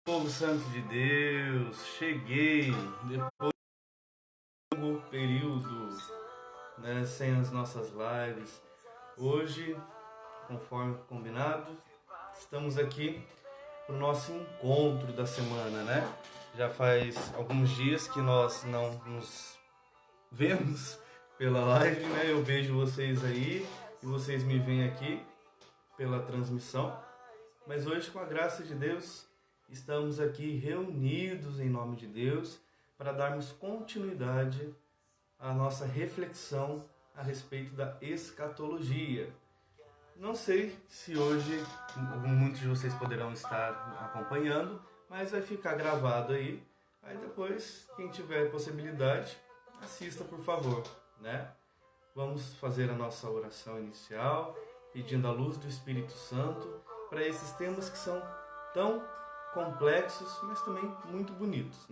Povo santo de Deus, cheguei depois de um longo período, sem as nossas lives. Hoje, conforme combinado, estamos aqui para o nosso encontro da semana, Já faz alguns dias que nós não nos vemos pela live, Eu vejo vocês aí e vocês me veem aqui pela transmissão. Mas hoje, com a graça de Deus, estamos aqui reunidos em nome de Deus para darmos continuidade à nossa reflexão a respeito da escatologia. Não sei se hoje muitos de vocês poderão estar acompanhando, mas vai ficar gravado aí. Aí depois, quem tiver possibilidade, assista por favor, Vamos fazer a nossa oração inicial, pedindo a luz do Espírito Santo para esses temas que são tão complexos, mas também muito bonitos,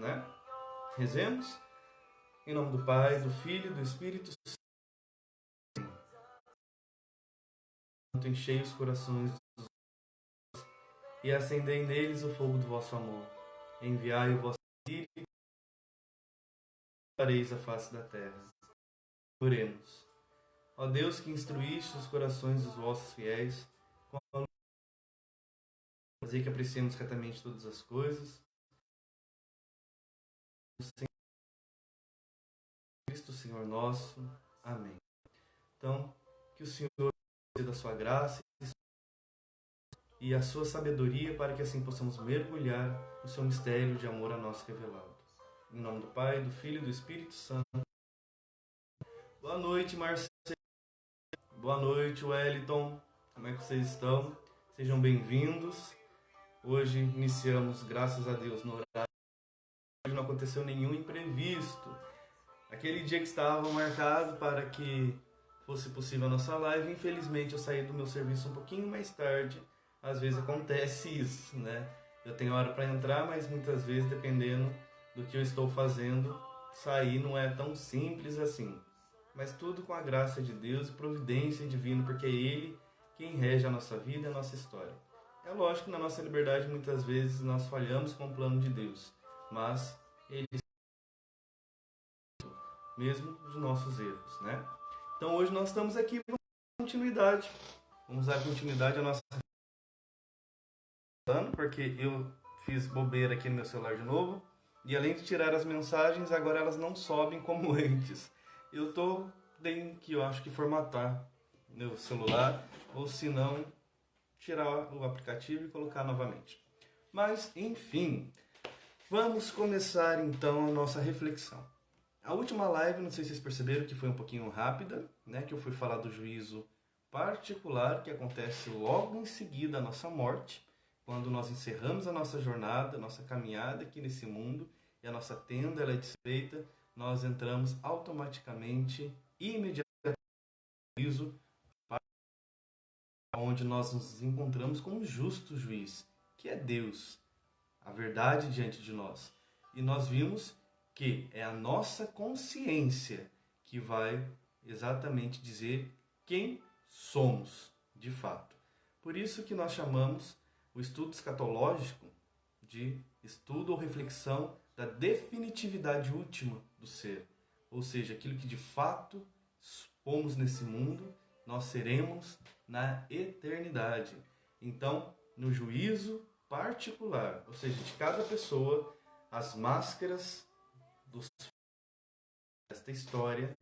Rezemos em nome do Pai, do Filho e do Espírito Santo. Enchei os corações e acendei neles o fogo do vosso amor. Enviai o vosso Filho e fareis a face da terra. Oremos. Ó Deus, que instruíste os corações dos vossos fiéis, com a luz, fazer que apreciemos retamente todas as coisas. Cristo Senhor nosso. Amém. Então, que o Senhor dê da sua graça e a sua sabedoria para que assim possamos mergulhar no seu mistério de amor a nós revelado. Em nome do Pai, do Filho e do Espírito Santo. Boa noite, Marcelo. Boa noite, Wellington. Como é que vocês estão? Sejam bem-vindos. Hoje iniciamos, graças a Deus, no horário. Hoje não aconteceu nenhum imprevisto. Aquele dia que estava marcado para que fosse possível a nossa live, infelizmente eu saí do meu serviço um pouquinho mais tarde. Às vezes acontece isso, Eu tenho hora para entrar, mas muitas vezes, dependendo do que eu estou fazendo, sair não é tão simples assim. Mas tudo com a graça de Deus e providência divina, porque é Ele quem rege a nossa vida e a nossa história. É lógico que na nossa liberdade muitas vezes nós falhamos com o plano de Deus, mas Ele mesmo dos nossos erros, Então hoje nós estamos aqui para continuidade. Vamos dar continuidade à nossa porque eu fiz bobeira aqui no meu celular de novo e além de tirar as mensagens, agora elas não sobem como antes. Tenho que, eu acho que formatar meu celular ou se não tirar o aplicativo e colocar novamente. Mas enfim, vamos começar então a nossa reflexão. A última live, não sei se vocês perceberam que foi um pouquinho rápida, que eu fui falar do juízo particular que acontece logo em seguida à nossa morte, quando nós encerramos a nossa jornada, a nossa caminhada aqui nesse mundo, e a nossa tenda ela é desfeita, nós entramos automaticamente, imediatamente no juízo, onde nós nos encontramos com um justo juiz, que é Deus, a verdade diante de nós. E nós vimos que é a nossa consciência que vai exatamente dizer quem somos, de fato. Por isso que nós chamamos o estudo escatológico de estudo ou reflexão da definitividade última do ser. Ou seja, aquilo que de fato fomos nesse mundo, nós seremos na eternidade. Então, no juízo particular, ou seja, de cada pessoa, as máscaras desta história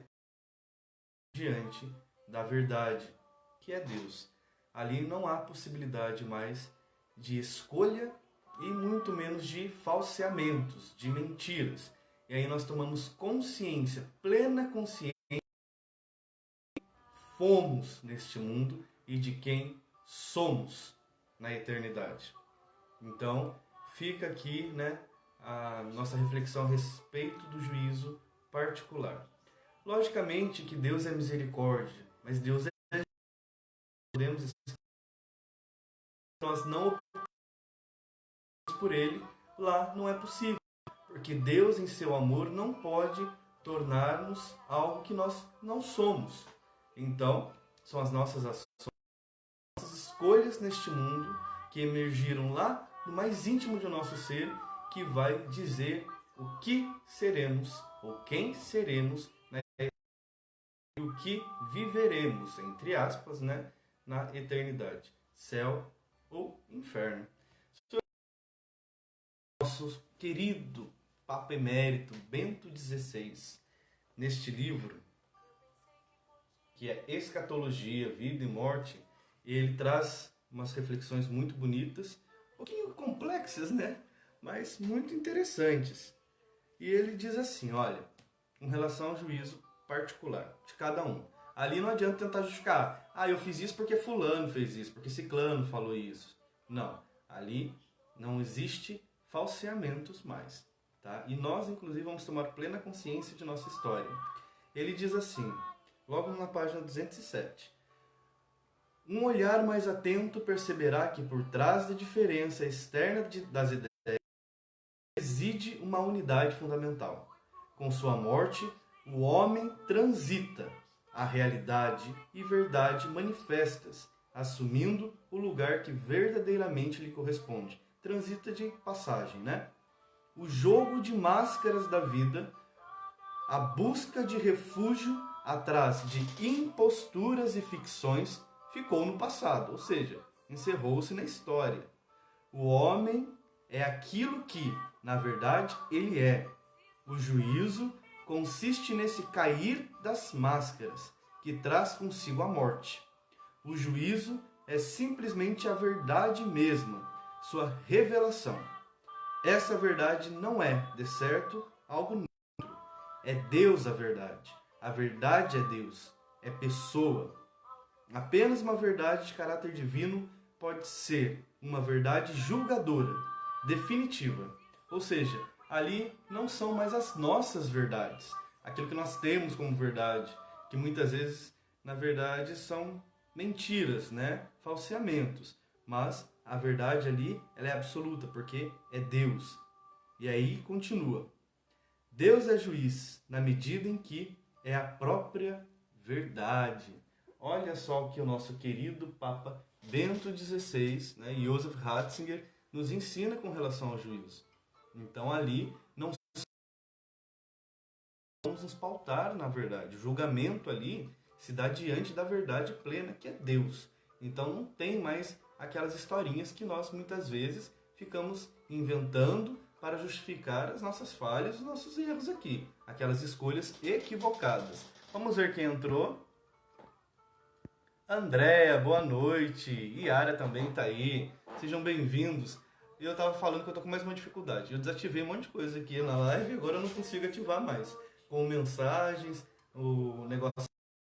diante da verdade, que é Deus. Ali não há possibilidade mais de escolha e muito menos de falseamentos, de mentiras. E aí nós tomamos consciência, plena consciência, de quem fomos neste mundo e de quem somos na eternidade. Então, fica aqui, a nossa reflexão a respeito do juízo particular. Logicamente que Deus é misericórdia, mas Deus é podemos nós não optamos por Ele, lá não é possível, porque Deus em seu amor não pode tornar-nos algo que nós não somos. Então, são as nossas ações, nossas escolhas neste mundo que emergiram lá do mais íntimo do nosso ser, que vai dizer o que seremos ou quem seremos, né? E o que viveremos, entre aspas, né? Na eternidade, céu ou inferno. Nosso querido Papa Emérito Bento XVI, neste livro, que é Escatologia, Vida e Morte, ele traz umas reflexões muito bonitas, um pouquinho complexas, né? Mas muito interessantes. E ele diz assim, olha, com relação ao juízo particular de cada um. Ali não adianta tentar justificar, eu fiz isso porque fulano fez isso, porque ciclano falou isso. Não, ali não existe falseamentos mais, tá? E nós, inclusive, vamos tomar plena consciência de nossa história. Ele diz assim, logo na página 207, um olhar mais atento perceberá que por trás da diferença externa das ideias reside uma unidade fundamental. Com sua morte, o homem transita a realidade e verdade manifestas, assumindo o lugar que verdadeiramente lhe corresponde. Transita de passagem, né? O jogo de máscaras da vida, a busca de refúgio atrás de imposturas e ficções ficou no passado, ou seja, encerrou-se na história. O homem é aquilo que, na verdade, ele é. O juízo consiste nesse cair das máscaras, que traz consigo a morte. O juízo é simplesmente a verdade mesma, sua revelação. Essa verdade não é, de certo, algo neutro. É Deus a verdade. A verdade é Deus. É pessoa. Apenas uma verdade de caráter divino pode ser uma verdade julgadora, definitiva. Ou seja, ali não são mais as nossas verdades, aquilo que nós temos como verdade, que muitas vezes, na verdade, são mentiras, né? Falseamentos. Mas a verdade ali, ela é absoluta, porque é Deus. E aí continua. Deus é juiz na medida em que é a própria verdade. Olha só o que o nosso querido Papa Bento XVI, né, Joseph Ratzinger, nos ensina com relação ao juízo. Então ali não vamos nos pautar na verdade. O julgamento ali se dá diante da verdade plena, que é Deus. Então não tem mais aquelas historinhas que nós muitas vezes ficamos inventando para justificar as nossas falhas, os nossos erros aqui. Aquelas escolhas equivocadas. Vamos ver quem entrou. Andréia, boa noite. Iara também está aí. Sejam bem-vindos. Eu estava falando que eu tô com mais uma dificuldade. Eu desativei um monte de coisa aqui na live e agora eu não consigo ativar mais. Com mensagens, o negócio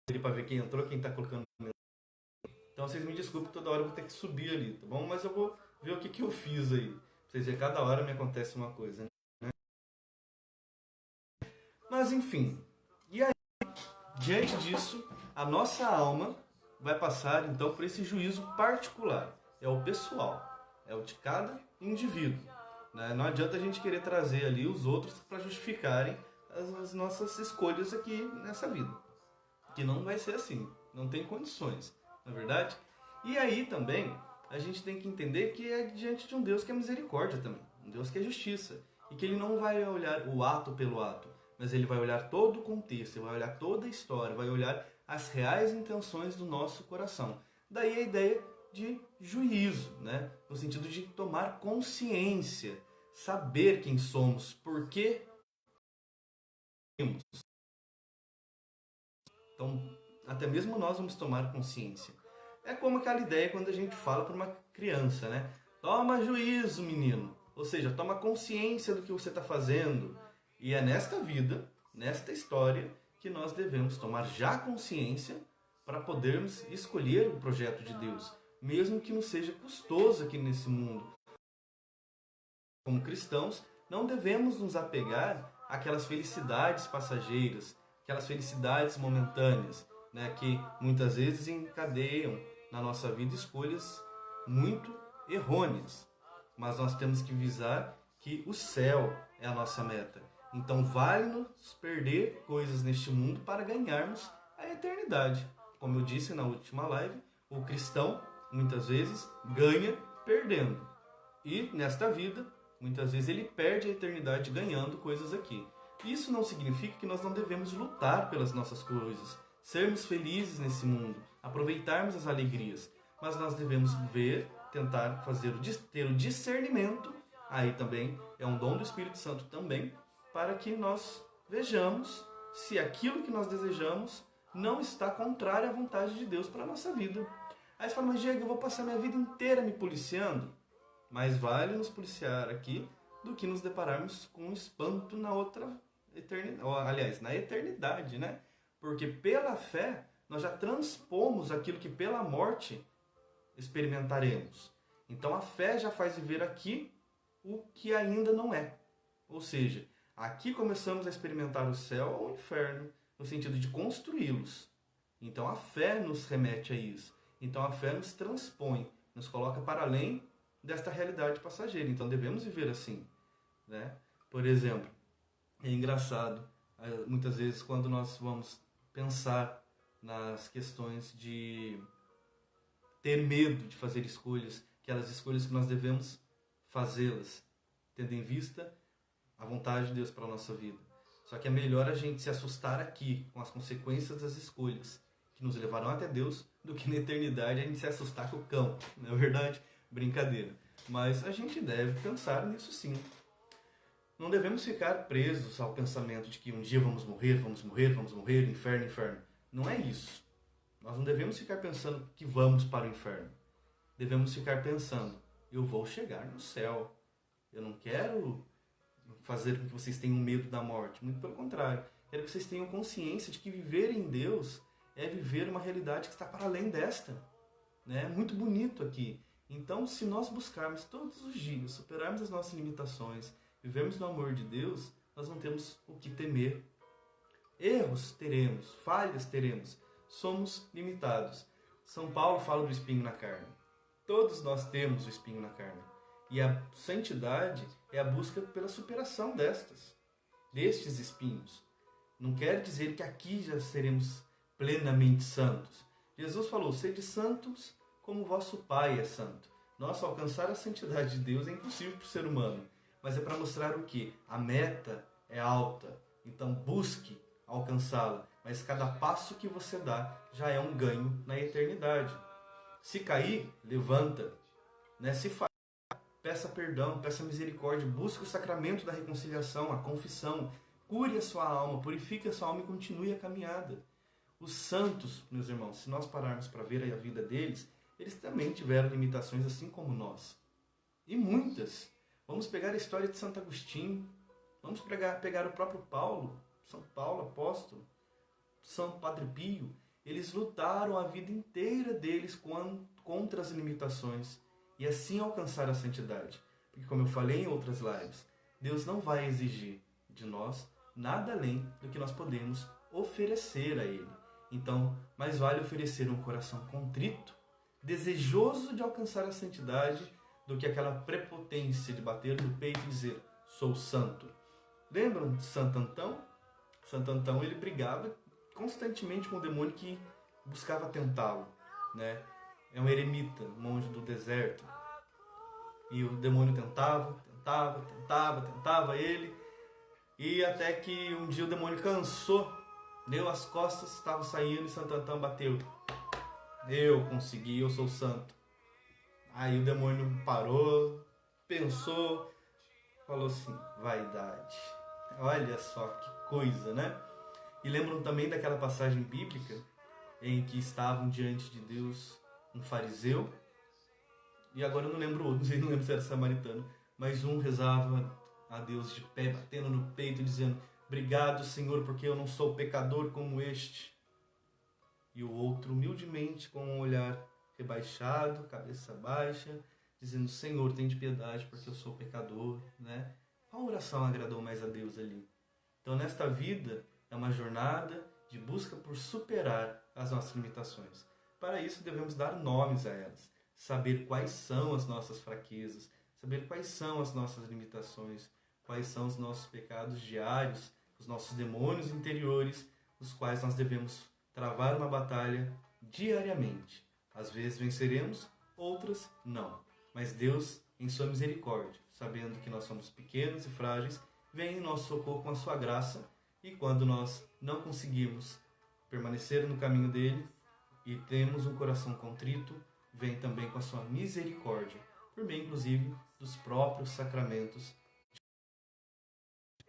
ali para ver quem entrou, quem está colocando mensagem. Então vocês me desculpem, toda hora eu vou ter que subir ali, tá bom? Mas eu vou ver o que eu fiz aí. Pra vocês verem, cada hora me acontece uma coisa, né? Mas enfim. E aí, diante disso, a nossa alma vai passar então por esse juízo particular. É o pessoal. É o de cada indivíduo. Né? Não adianta a gente querer trazer ali os outros para justificarem as nossas escolhas aqui nessa vida. Que não vai ser assim. Não tem condições. Não é verdade? E aí também a gente tem que entender que é diante de um Deus que é misericórdia também. Um Deus que é justiça. E que ele não vai olhar o ato pelo ato. Mas ele vai olhar todo o contexto. Ele vai olhar toda a história. Vai olhar as reais intenções do nosso coração. Daí a ideia de juízo, né? No sentido de tomar consciência, saber quem somos, por que temos. Então, até mesmo nós vamos tomar consciência. É como aquela ideia quando a gente fala para uma criança, né? Toma juízo, menino. Ou seja, toma consciência do que você está fazendo. E é nesta vida, nesta história, que nós devemos tomar já consciência para podermos escolher o projeto de Deus. Mesmo que nos seja custoso aqui nesse mundo. Como cristãos, não devemos nos apegar àquelas felicidades passageiras, aquelas felicidades momentâneas, né, que muitas vezes encadeiam na nossa vida escolhas muito errôneas. Mas nós temos que visar que o céu é a nossa meta. Então vale-nos perder coisas neste mundo para ganharmos a eternidade. Como eu disse na última live, o cristão muitas vezes ganha perdendo. E nesta vida, muitas vezes ele perde a eternidade ganhando coisas aqui. Isso não significa que nós não devemos lutar pelas nossas coisas, sermos felizes nesse mundo, aproveitarmos as alegrias. Mas nós devemos tentar ter o discernimento, aí também é um dom do Espírito Santo também, para que nós vejamos se aquilo que nós desejamos não está contrário à vontade de Deus para a nossa vida. Aí você fala, mas Diego, eu vou passar minha vida inteira me policiando? Mais vale nos policiar aqui do que nos depararmos com um espanto na outra eternidade, aliás, na eternidade, né? Porque pela fé nós já transpomos aquilo que pela morte experimentaremos. Então a fé já faz viver aqui o que ainda não é. Ou seja, aqui começamos a experimentar o céu ou o inferno, no sentido de construí-los. Então a fé nos remete a isso. Então a fé nos transpõe, nos coloca para além desta realidade passageira. Então devemos viver assim, né? Por exemplo, é engraçado, muitas vezes quando nós vamos pensar nas questões de ter medo de fazer escolhas, aquelas escolhas que nós devemos fazê-las, tendo em vista a vontade de Deus para a nossa vida. Só que é melhor a gente se assustar aqui com as consequências das escolhas que nos levarão até Deus, do que na eternidade a gente se assustar com o cão. Não é verdade? Brincadeira. Mas a gente deve pensar nisso sim. Não devemos ficar presos ao pensamento de que um dia vamos morrer, inferno, inferno. Não é isso. Nós não devemos ficar pensando que vamos para o inferno. Devemos ficar pensando, eu vou chegar no céu. Eu não quero fazer com que vocês tenham medo da morte. Muito pelo contrário. Quero que vocês tenham consciência de que viver em Deus é viver uma realidade que está para além desta. É muito bonito aqui. Então, se nós buscarmos todos os dias, superarmos as nossas limitações, vivermos no amor de Deus, nós não temos o que temer. Erros teremos, falhas teremos, somos limitados. São Paulo fala do espinho na carne. Todos nós temos o espinho na carne. E a santidade é a busca pela superação destes espinhos. Não quer dizer que aqui já seremos plenamente santos. Jesus falou, sede santos como vosso Pai é santo. Nossa, alcançar a santidade de Deus é impossível para o ser humano. Mas é para mostrar o quê? A meta é alta. Então busque alcançá-la. Mas cada passo que você dá já é um ganho na eternidade. Se cair, levanta. Se falhar, peça perdão, peça misericórdia. Busque o sacramento da reconciliação, a confissão. Cure a sua alma, purifique a sua alma e continue a caminhada. Os santos, meus irmãos, se nós pararmos para ver a vida deles, eles também tiveram limitações assim como nós. E muitas. Vamos pegar a história de Santo Agostinho. Vamos pegar o próprio Paulo, São Paulo, apóstolo, São Padre Pio. Eles lutaram a vida inteira deles contra as limitações e assim alcançaram a santidade. Porque, como eu falei em outras lives, Deus não vai exigir de nós nada além do que nós podemos oferecer a Ele. Então, mais vale oferecer um coração contrito, desejoso de alcançar a santidade, do que aquela prepotência de bater no peito e dizer, sou santo. Lembram de Santo Antão? Santo Antão, ele brigava constantemente com o demônio que buscava tentá-lo. É um eremita, monge do deserto. E o demônio tentava ele. E até que um dia o demônio cansou, deu as costas, estava saindo e Santo Antão bateu. Eu consegui, eu sou santo. Aí o demônio parou, pensou, falou assim, vaidade. Olha só que coisa, né? E lembram também daquela passagem bíblica em que estavam diante de Deus um fariseu, e agora eu não lembro se era samaritano, mas um rezava a Deus de pé, batendo no peito, dizendo, obrigado, Senhor, porque eu não sou pecador como este. E o outro, humildemente, com um olhar rebaixado, cabeça baixa, dizendo, Senhor, tem de piedade, porque eu sou pecador, Qual oração agradou mais a Deus ali? Então, nesta vida, é uma jornada de busca por superar as nossas limitações. Para isso, devemos dar nomes a elas, saber quais são as nossas fraquezas, saber quais são as nossas limitações, quais são os nossos pecados diários, os nossos demônios interiores, os quais nós devemos travar uma batalha diariamente. Às vezes venceremos, outras não. Mas Deus em sua misericórdia, sabendo que nós somos pequenos e frágeis, vem em nosso socorro com a sua graça, e quando nós não conseguimos permanecer no caminho dele e temos um coração contrito, vem também com a sua misericórdia, por meio inclusive dos próprios sacramentos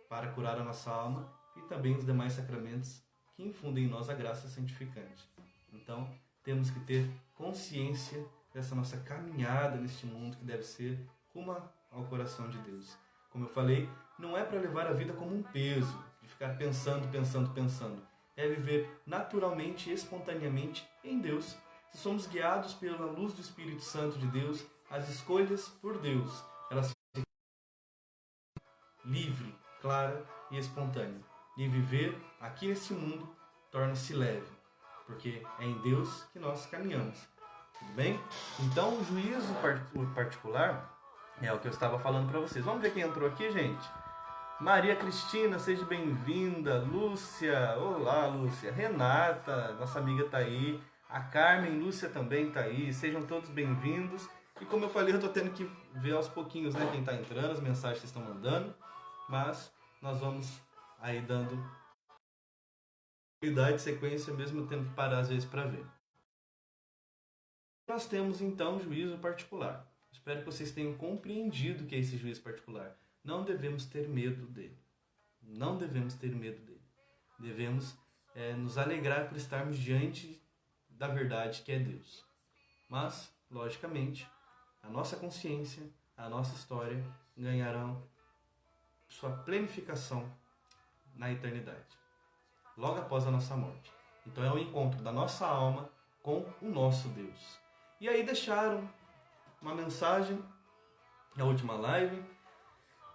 para curar a nossa alma e também os demais sacramentos que infundem em nós a graça santificante. Então, temos que ter consciência dessa nossa caminhada neste mundo que deve ser rumo ao coração de Deus. Como eu falei, não é para levar a vida como um peso, de ficar pensando. É viver naturalmente e espontaneamente em Deus. Se somos guiados pela luz do Espírito Santo de Deus, as escolhas por Deus, elas ficam livre, clara e espontânea. E viver aqui nesse mundo torna-se leve, porque é em Deus que nós caminhamos. Tudo bem? Então, o juízo particular é o que eu estava falando para vocês. Vamos ver quem entrou aqui, gente? Maria Cristina, seja bem-vinda. Lúcia, olá, Lúcia. Renata, nossa amiga está aí. A Carmen, Lúcia também está aí. Sejam todos bem-vindos. E como eu falei, eu estou tendo que ver aos pouquinhos, né, quem está entrando, as mensagens que vocês estão mandando. Mas nós vamos aí dando cuidado de sequência, mesmo tendo que parar às vezes para ver. Nós temos então juízo particular. Espero que vocês tenham compreendido o que é esse juízo particular. Não devemos ter medo dele. Não devemos ter medo dele. Devemos nos alegrar por estarmos diante da verdade que é Deus. Mas, logicamente, a nossa consciência, a nossa história ganharão sua plenificação na eternidade, logo após a nossa morte. Então é o encontro da nossa alma com o nosso Deus. E aí deixaram uma mensagem na última live,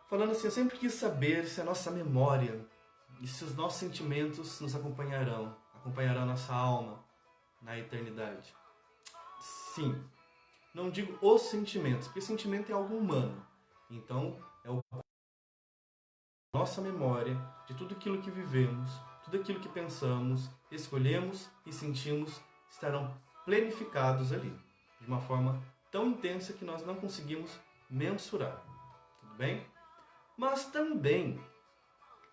falando assim: eu sempre quis saber se a nossa memória e se os nossos sentimentos nos acompanharão a nossa alma na eternidade. Sim, não digo os sentimentos, porque sentimento é algo humano. Então, é a nossa memória de tudo aquilo que vivemos, tudo aquilo que pensamos, escolhemos e sentimos estarão plenificados ali, de uma forma tão intensa que nós não conseguimos mensurar. Tudo bem? Mas também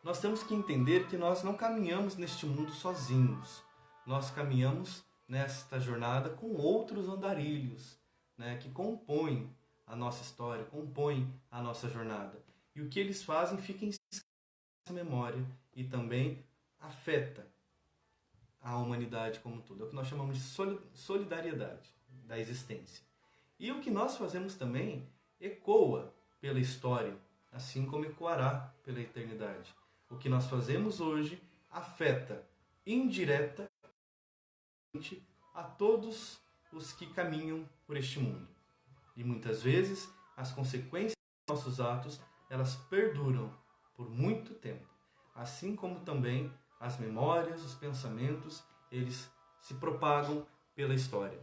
nós temos que entender que nós não caminhamos neste mundo sozinhos. Nós caminhamos nesta jornada com outros andarilhos, né, que compõem a nossa história, compõem a nossa jornada. E o que eles fazem fica em nossa memória e também afeta a humanidade como um todo. É o que nós chamamos de solidariedade da existência. E o que nós fazemos também ecoa pela história, assim como ecoará pela eternidade. O que nós fazemos hoje afeta indiretamente a todos os que caminham por este mundo. E muitas vezes as consequências dos nossos atos, elas perduram por muito tempo. Assim como também as memórias, os pensamentos, eles se propagam pela história.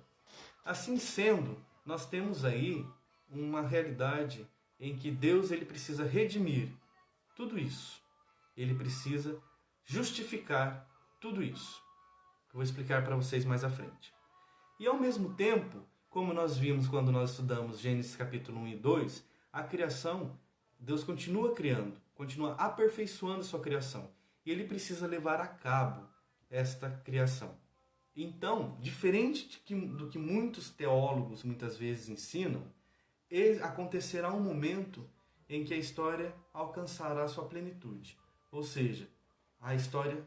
Assim sendo, nós temos aí uma realidade em que Deus ele precisa redimir tudo isso. Ele precisa justificar tudo isso. Eu vou explicar para vocês mais à frente. E ao mesmo tempo, como nós vimos quando nós estudamos Gênesis capítulo 1 e 2, a criação, Deus continua criando, continua aperfeiçoando a sua criação. E ele precisa levar a cabo esta criação. Então, diferente do que muitos teólogos muitas vezes ensinam, acontecerá um momento em que a história alcançará a sua plenitude. Ou seja, a história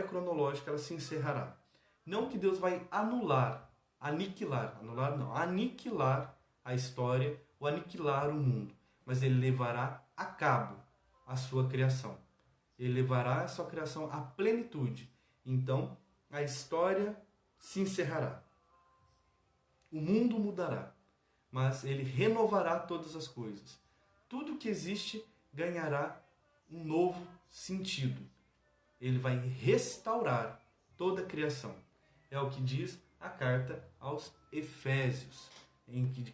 cronológica ela se encerrará. Não que Deus vai aniquilar a história ou aniquilar o mundo, mas ele levará a cabo a sua criação. Ele levará a sua criação à plenitude. Então, a história se encerrará. O mundo mudará, mas ele renovará todas as coisas. Tudo que existe ganhará um novo sentido. Ele vai restaurar toda a criação. É o que diz a carta aos Efésios,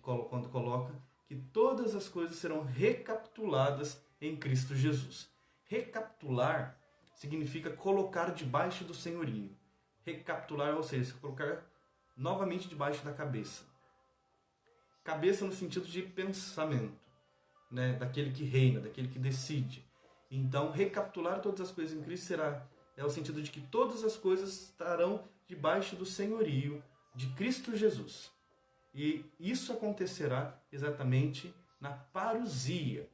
quando coloca que todas as coisas serão recapituladas em Cristo Jesus. Recapitular significa colocar debaixo do senhorio. Recapitular, ou seja, colocar novamente debaixo da cabeça. cabeça no sentido de pensamento, né? Daquele que reina, daquele que decide. Então, recapitular todas as coisas em Cristo é o sentido de que todas as coisas estarão debaixo do senhorio de Cristo Jesus. E isso acontecerá exatamente na parousia,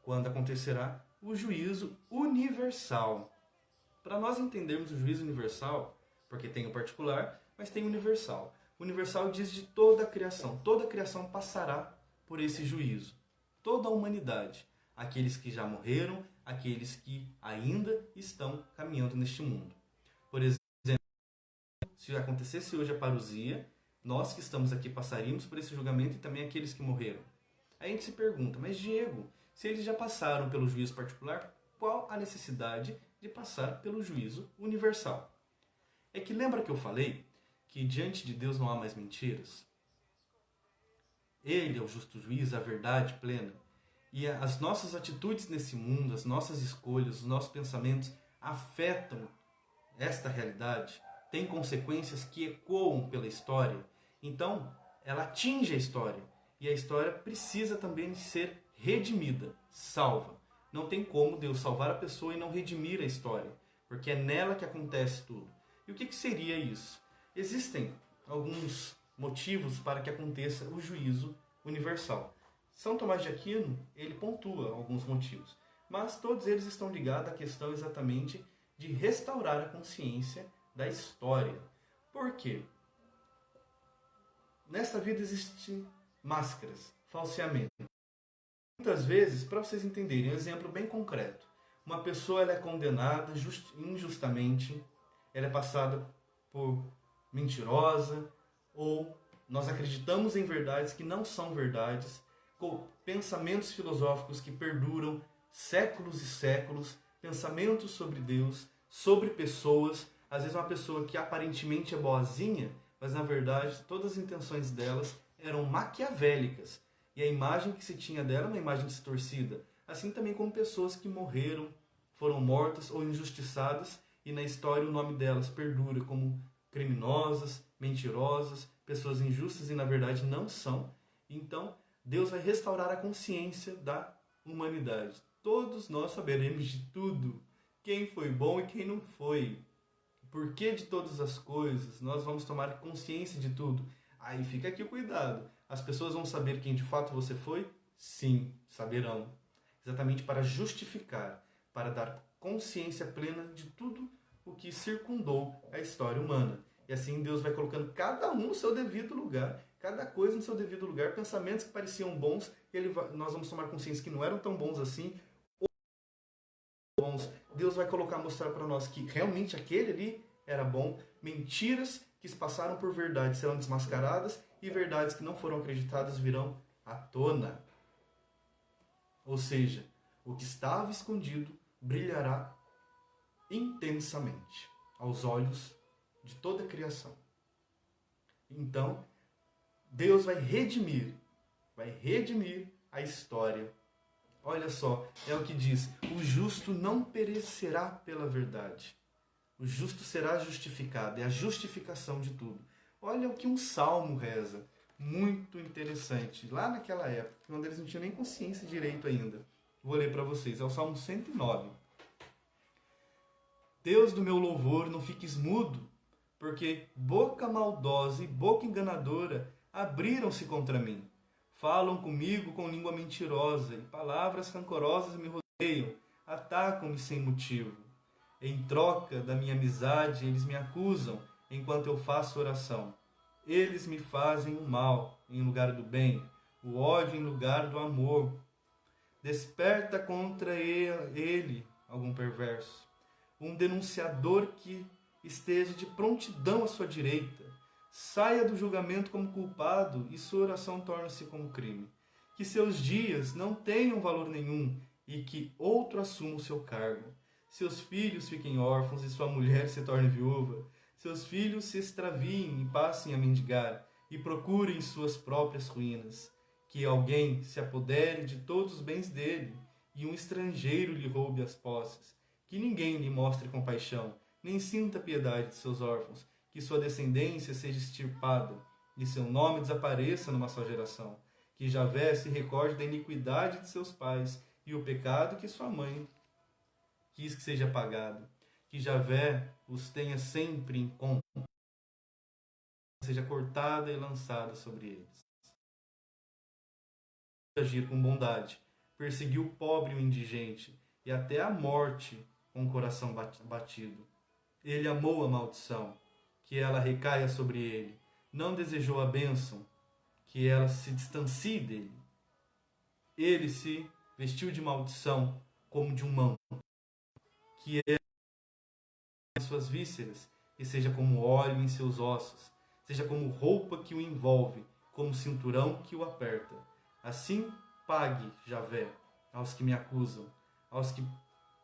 quando acontecerá o juízo universal. Para nós entendermos o juízo universal, porque tem o particular, mas tem o universal. O universal diz de toda a criação passará por esse juízo. Toda a humanidade, aqueles que já morreram, aqueles que ainda estão caminhando neste mundo. Por exemplo, se acontecesse hoje a parousia, nós que estamos aqui passaríamos por esse julgamento e também aqueles que morreram. Aí a gente se pergunta, mas Diego, se eles já passaram pelo juízo particular, qual a necessidade de passar pelo juízo universal? É que lembra que eu falei que diante de Deus não há mais mentiras? Ele é o justo juiz, a verdade plena. E as nossas atitudes nesse mundo, as nossas escolhas, os nossos pensamentos afetam esta realidade, têm consequências que ecoam pela história. Então, ela atinge a história. E a história precisa também ser redimida, salva. Não tem como Deus salvar a pessoa e não redimir a história, porque é nela que acontece tudo. E o que seria isso? Existem alguns motivos para que aconteça o juízo universal. São Tomás de Aquino, ele pontua alguns motivos, mas todos eles estão ligados à questão exatamente de restaurar a consciência da história. Por quê? Nesta vida existem máscaras, falseamento. Muitas vezes, para vocês entenderem, um exemplo bem concreto. Uma pessoa ela é condenada injustamente, ela é passada por mentirosa, ou nós acreditamos em verdades que não são verdades, com pensamentos filosóficos que perduram séculos e séculos, pensamentos sobre Deus, sobre pessoas, às vezes uma pessoa que aparentemente é boazinha, mas na verdade todas as intenções delas eram maquiavélicas. E a imagem que se tinha dela é uma imagem distorcida. Assim também como pessoas que morreram, foram mortas ou injustiçadas, e na história o nome delas perdura como criminosas, mentirosas, pessoas injustas e na verdade não são. Então, Deus vai restaurar a consciência da humanidade. Todos nós saberemos de tudo. Quem foi bom e quem não foi. Por que de todas as coisas. Nós vamos tomar consciência de tudo. Aí fica aqui o cuidado. As pessoas vão saber quem de fato você foi? Sim, saberão. Exatamente para justificar, para dar consciência plena de tudo o que circundou a história humana. E assim Deus vai colocando cada um no seu devido lugar, cada coisa no seu devido lugar, pensamentos que pareciam bons, nós vamos tomar consciência que não eram tão bons assim, ou bons. Deus vai mostrar para nós que realmente aquele ali era bom, mentiras que se passaram por verdades serão desmascaradas e verdades que não foram acreditadas virão à tona. Ou seja, o que estava escondido brilhará intensamente aos olhos de toda a criação. Então, Deus vai redimir a história. Olha só, é o que diz, o justo não perecerá pela verdade. O justo será justificado, é a justificação de tudo. Olha o que um salmo reza, muito interessante. Lá naquela época, quando eles não tinham nem consciência direito ainda. Vou ler para vocês, é o Salmo 109. Deus do meu louvor, não fiques mudo, porque boca maldosa e boca enganadora abriram-se contra mim. Falam comigo com língua mentirosa e palavras rancorosas me rodeiam, atacam-me sem motivo. Em troca da minha amizade, eles me acusam enquanto eu faço oração. Eles me fazem o mal em lugar do bem, o ódio em lugar do amor. Desperta contra ele algum perverso, um denunciador que esteja de prontidão à sua direita. Saia do julgamento como culpado e sua oração torne-se como crime. Que seus dias não tenham valor nenhum e que outro assuma o seu cargo. Seus filhos fiquem órfãos e sua mulher se torne viúva. Seus filhos se extraviem e passem a mendigar e procurem suas próprias ruínas. Que alguém se apodere de todos os bens dele e um estrangeiro lhe roube as posses. Que ninguém lhe mostre compaixão, nem sinta piedade de seus órfãos. Que sua descendência seja extirpada. e seu nome desapareça numa só geração. Que Javé se recorde da iniquidade de seus pais e o pecado que sua mãe quis que seja apagado. Que Javé os tenha sempre em conta, seja cortada e lançada sobre eles. Agir com bondade, perseguiu o pobre e o indigente, e até a morte com o coração batido. Ele amou a maldição, que ela recaia sobre ele. Não desejou a bênção, que ela se distancie dele. Ele se vestiu de maldição como de um manto, que é em suas vísceras, e seja como óleo em seus ossos, seja como roupa que o envolve, como cinturão que o aperta. Assim pague, Javé, aos que me acusam, aos que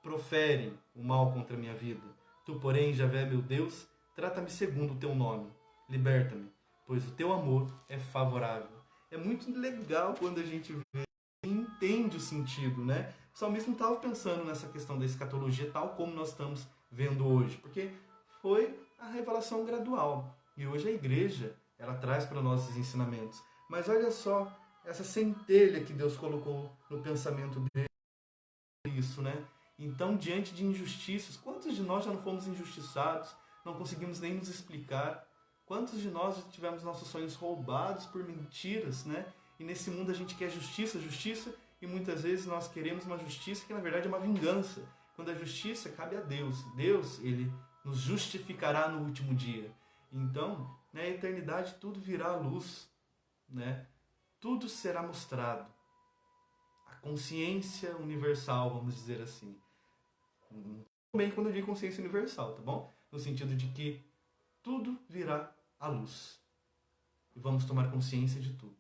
proferem o mal contra a minha vida. Tu, porém, Javé, meu Deus, trata-me segundo o teu nome. Liberta-me, pois o teu amor é favorável. É muito legal quando a gente vê e entende o sentido, né? O salmista não estava pensando nessa questão da escatologia tal como nós estamos vendo hoje, porque foi a revelação gradual. E hoje a igreja, ela traz para nós esses ensinamentos. Mas olha só, essa centelha que Deus colocou no pensamento dele, isso, né? Então, diante de injustiças, quantos de nós já não fomos injustiçados, não conseguimos nem nos explicar? Quantos de nós já tivemos nossos sonhos roubados por mentiras, né? E nesse mundo a gente quer justiça, justiça, e muitas vezes nós queremos uma justiça que na verdade é uma vingança. Quando a justiça cabe a Deus. Deus, Ele nos justificará no último dia. Então, na eternidade tudo virá à luz, né? Tudo será mostrado. A consciência universal, vamos dizer assim. Também quando eu digo consciência universal, tá bom? No sentido de que tudo virá à luz. E vamos tomar consciência de tudo.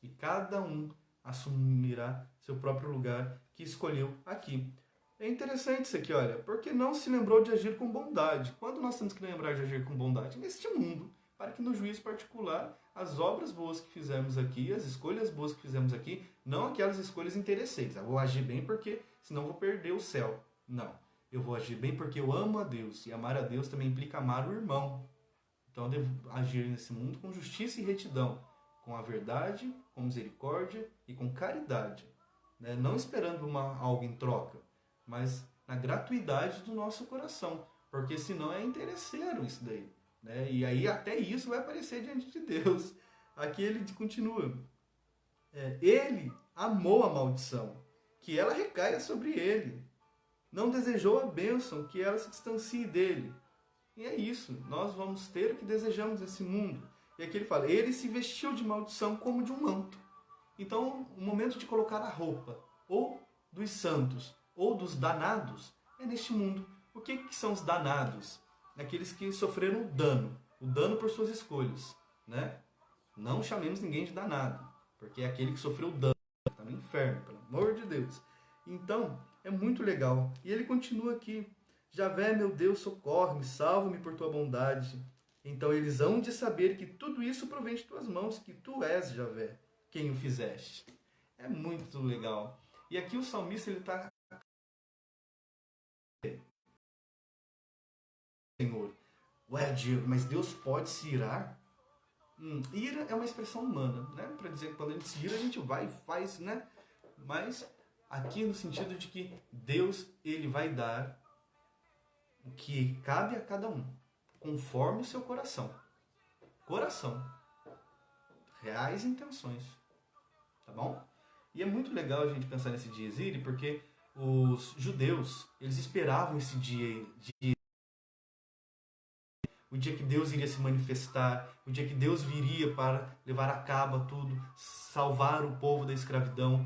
E cada um assumirá seu próprio lugar que escolheu aqui. É interessante isso aqui, olha, porque não se lembrou de agir com bondade. Quando nós temos que lembrar de agir com bondade? Neste mundo, para que no juízo particular as obras boas que fizemos aqui, as escolhas boas que fizemos aqui, não aquelas escolhas interesseiras. Eu vou agir bem porque senão vou perder o céu. Não. Eu vou agir bem porque eu amo a Deus. E amar a Deus também implica amar o irmão. Então eu devo agir nesse mundo com justiça e retidão, com a verdade, com misericórdia e com caridade. Né? Não esperando algo em troca, mas na gratuidade do nosso coração. Porque senão é interesseiro isso daí. Né? E aí até isso vai aparecer diante de Deus. Aqui ele continua. Ele amou a maldição, que ela recaia sobre ele. Não desejou a bênção, que ela se distancie dele. E é isso, nós vamos ter o que desejamos nesse mundo. E aqui ele fala, ele se vestiu de maldição como de um manto. Então, o momento de colocar a roupa, ou dos santos, ou dos danados, é neste mundo. O que são os danados? Aqueles que sofreram o dano por suas escolhas. Né? Não chamemos ninguém de danado, porque é aquele que sofreu o dano, está no inferno, pelo amor de Deus. Então, é muito legal. E ele continua aqui, Javé, meu Deus, socorre-me, salva-me por tua bondade. Então eles hão de saber que tudo isso provém de tuas mãos, que tu és, Javé, quem o fizeste. É muito legal. E aqui o salmista, ele está... Senhor, ué, Diego, mas Deus pode se irar? Ira é uma expressão humana, né? Para dizer que quando a gente se ira, a gente vai e faz, né? Mas aqui no sentido de que Deus, ele vai dar o que cabe a cada um, conforme o seu coração. Coração. Reais intenções. Tá bom? E é muito legal a gente pensar nesse dia exílio, porque os judeus, eles esperavam esse dia, o dia que Deus iria se manifestar, o dia que Deus viria para levar a cabo tudo, salvar o povo da escravidão.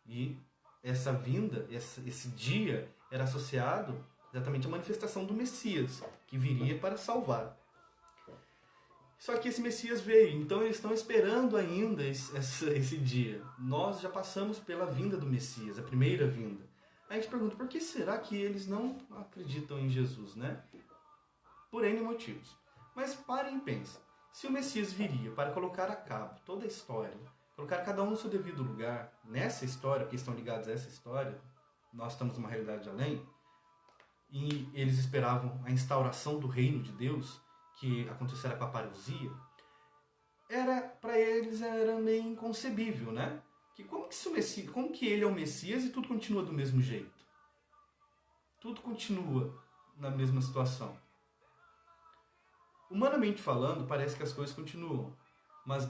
E essa vinda, esse dia, era associado exatamente à manifestação do Messias, que viria para salvar. Só que esse Messias veio, então eles estão esperando ainda esse dia. Nós já passamos pela vinda do Messias, a primeira vinda. Aí a gente pergunta, por que será que eles não acreditam em Jesus, né? Por N motivos. Mas parem e pensem. Se o Messias viria para colocar a cabo toda a história, colocar cada um no seu devido lugar, nessa história, porque estão ligados a essa história, nós estamos numa realidade além, e eles esperavam a instauração do reino de Deus, que acontecerá com a parousia, para eles era meio inconcebível, né? Que como que ele é o Messias e tudo continua do mesmo jeito? Tudo continua na mesma situação. Humanamente falando, parece que as coisas continuam. Mas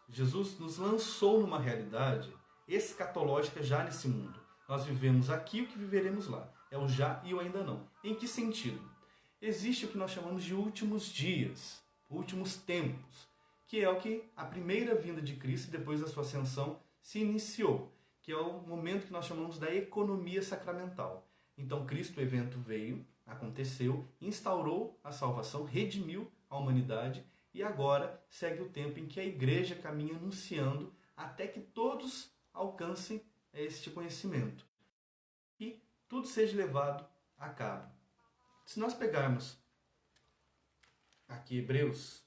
Jesus nos lançou numa realidade escatológica já nesse mundo. Nós vivemos aqui o que viveremos lá. É o já e o ainda não. Em que sentido? Existe o que nós chamamos de últimos dias, últimos tempos, que é o que a primeira vinda de Cristo, depois da sua ascensão, se iniciou, que é o momento que nós chamamos da economia sacramental. Então, Cristo, o evento veio, aconteceu, instaurou a salvação, redimiu a humanidade e agora segue o tempo em que a igreja caminha anunciando até que todos alcancem este conhecimento e tudo seja levado a cabo. Se nós pegarmos aqui Hebreus,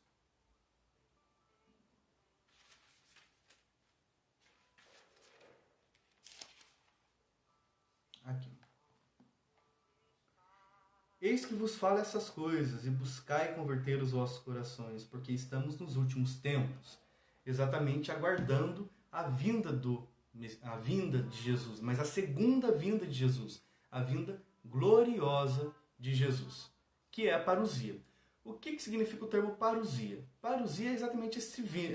aqui. Eis que vos falo essas coisas, e buscai converter os vossos corações, porque estamos nos últimos tempos, exatamente aguardando a vinda de Jesus, mas a segunda vinda de Jesus, a vinda gloriosa de Jesus, que é a parousia. O que significa o termo parousia? Parousia é exatamente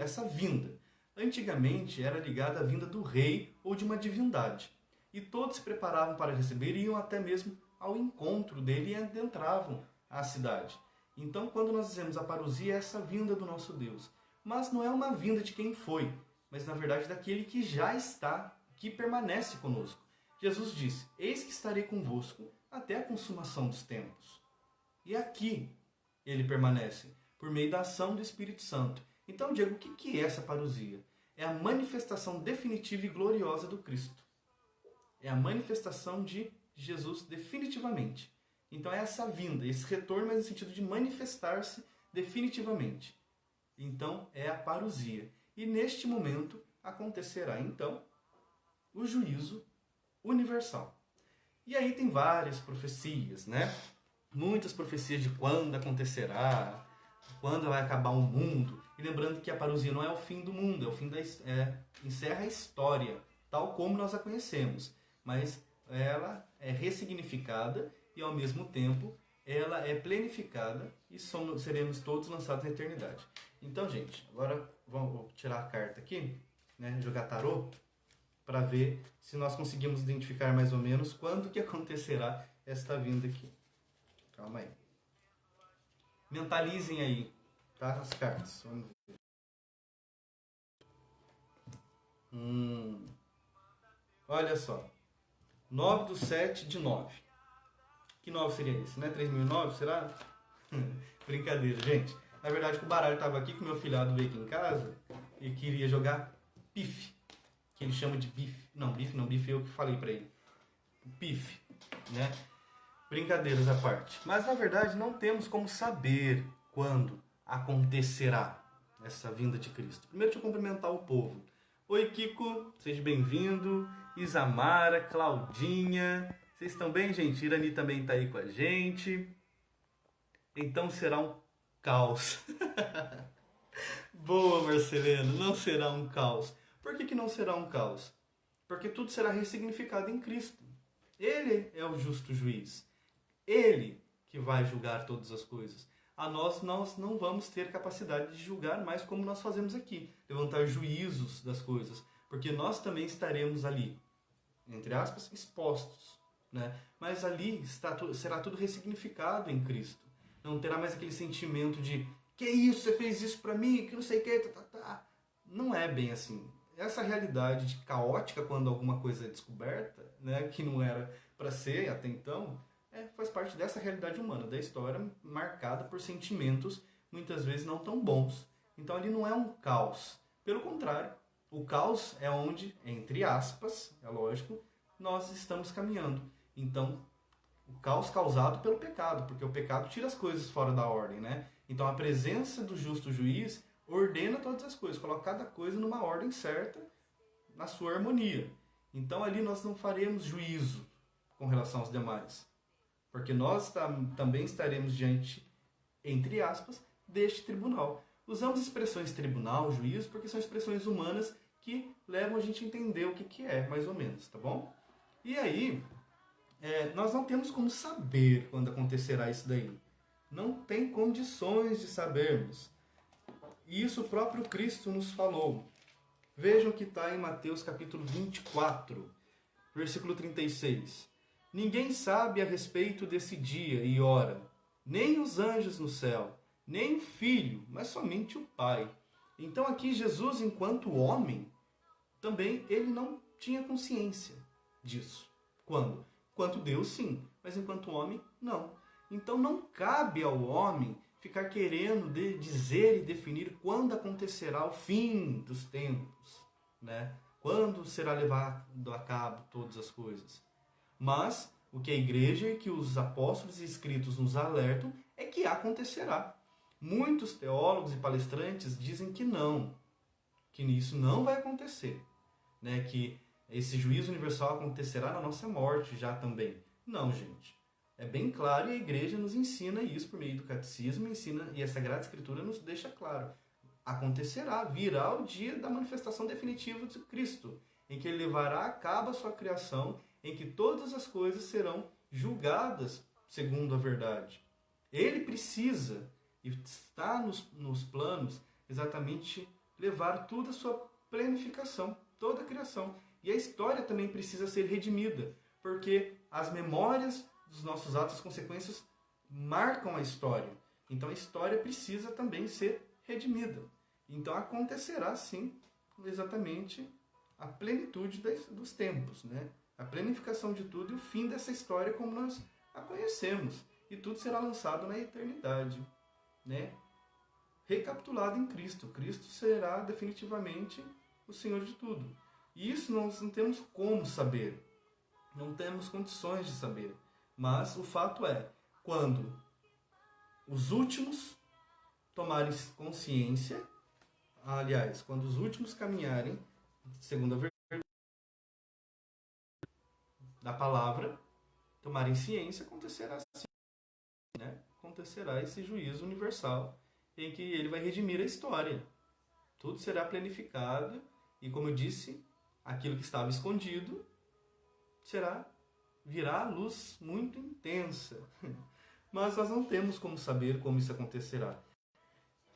essa vinda. Antigamente era ligada à vinda do rei ou de uma divindade, e todos se preparavam para receber e iam até mesmo ao encontro dele e adentravam a cidade. Então, quando nós dizemos a parousia, é essa vinda do nosso Deus. Mas não é uma vinda de quem foi, mas na verdade daquele que já está, que permanece conosco. Jesus disse, eis que estarei convosco até a consumação dos tempos. E aqui ele permanece, por meio da ação do Espírito Santo. Então, Diego, o que é essa parousia? É a manifestação definitiva e gloriosa do Cristo. É a manifestação de Jesus definitivamente. Então é essa vinda, esse retorno, mas no sentido de manifestar-se definitivamente. Então é a parousia. E neste momento acontecerá então o juízo universal. E aí tem várias profecias, né? Muitas profecias de quando acontecerá, quando vai acabar o mundo. E lembrando que a parousia não é o fim do mundo, é o fim encerra a história, tal como nós a conhecemos. Mas ela é ressignificada e, ao mesmo tempo, ela é plenificada e seremos todos lançados na eternidade. Então, gente, agora vou tirar a carta aqui, né, jogar tarô, para ver se nós conseguimos identificar mais ou menos quando que acontecerá esta vinda aqui. Calma aí. Mentalizem aí, tá? As cartas. Vamos ver. Olha só. 9/7/9. Que 9 seria esse, né? 3009, será? Brincadeira, gente. Na verdade, o baralho estava aqui, que meu filhado veio aqui em casa e queria jogar pife. Que ele chama de bife. Não, bife eu que falei para ele. Pife, né? Brincadeiras à parte. Mas, na verdade, não temos como saber quando acontecerá essa vinda de Cristo. Primeiro, deixa eu cumprimentar o povo. Oi, Kiko. Seja bem-vindo. Isamara, Claudinha. Vocês estão bem, gente? Irani também está aí com a gente. Então será um caos. Boa, Marcelino. Não será um caos. Por que não será um caos? Porque tudo será ressignificado em Cristo. Ele é o justo juiz. Ele que vai julgar todas as coisas. A nós não vamos ter capacidade de julgar mais como nós fazemos aqui. Levantar juízos das coisas. Porque nós também estaremos ali, entre aspas, expostos. Né? Mas ali será tudo ressignificado em Cristo. Não terá mais aquele sentimento de que isso, você fez isso pra mim, que não sei o que, Não é bem assim. Essa realidade de caótica quando alguma coisa é descoberta, né, que não era para ser até então, faz parte dessa realidade humana, da história marcada por sentimentos muitas vezes não tão bons. Então ali não é um caos. Pelo contrário, o caos é onde, entre aspas, é lógico, nós estamos caminhando. Então, o caos causado pelo pecado, porque o pecado tira as coisas fora da ordem, né? Então, a presença do justo juiz ordena todas as coisas, coloca cada coisa numa ordem certa, na sua harmonia. Então, ali nós não faremos juízo com relação aos demais, porque nós também estaremos diante, entre aspas, deste tribunal. Usamos expressões tribunal, juízo, porque são expressões humanas que levam a gente a entender o que é, mais ou menos, tá bom? E aí, nós não temos como saber quando acontecerá isso daí. Não tem condições de sabermos. E isso o próprio Cristo nos falou. Vejam o que está em Mateus capítulo 24, versículo 36. Ninguém sabe a respeito desse dia e hora, nem os anjos no céu, nem o Filho, mas somente o Pai. Então aqui Jesus, enquanto homem, também ele não tinha consciência disso. Quando? Enquanto Deus, sim, mas enquanto homem, não. Então não cabe ao homem ficar querendo dizer e definir quando acontecerá o fim dos tempos, né? Quando será levado a cabo todas as coisas. Mas o que a igreja e que os apóstolos e escritos nos alertam é que acontecerá. Muitos teólogos e palestrantes dizem que não, que isso não vai acontecer, né? Que esse juízo universal acontecerá na nossa morte já também. Não, gente. É bem claro e a igreja nos ensina isso por meio do catecismo, ensina, e a Sagrada Escritura nos deixa claro. Acontecerá, virá o dia da manifestação definitiva de Cristo, em que ele levará a cabo a sua criação, em que todas as coisas serão julgadas segundo a verdade. Ele precisa, e está nos planos, exatamente levar tudo à sua planificação, toda a criação. E a história também precisa ser redimida, porque as memórias dos nossos atos, as consequências, marcam a história. Então a história precisa também ser redimida. Então acontecerá, sim, exatamente a plenitude dos tempos, né? A planificação de tudo e o fim dessa história como nós a conhecemos. E tudo será lançado na eternidade, né? Recapitulado em Cristo. Cristo será definitivamente o Senhor de tudo. E isso nós não temos como saber. Não temos condições de saber. Mas o fato é, quando os últimos tomarem consciência, aliás, quando os últimos caminharem, segundo a verdade da palavra, tomarem ciência, acontecerá assim, né? Acontecerá esse juízo universal em que ele vai redimir a história. Tudo será planificado e, como eu disse, aquilo que estava escondido virá à luz muito intensa. Mas nós não temos como saber como isso acontecerá.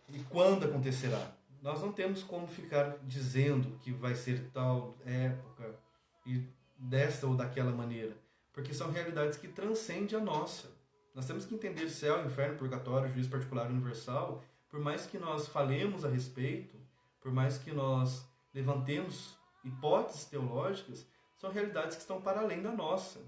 E quando acontecerá. Nós não temos como ficar dizendo que vai ser tal época e desta ou daquela maneira. Porque são realidades que transcendem a nossa. Nós temos que entender céu, inferno, purgatório, juízo particular universal. Por mais que nós falemos a respeito, por mais que nós levantemos hipóteses teológicas, são realidades que estão para além da nossa.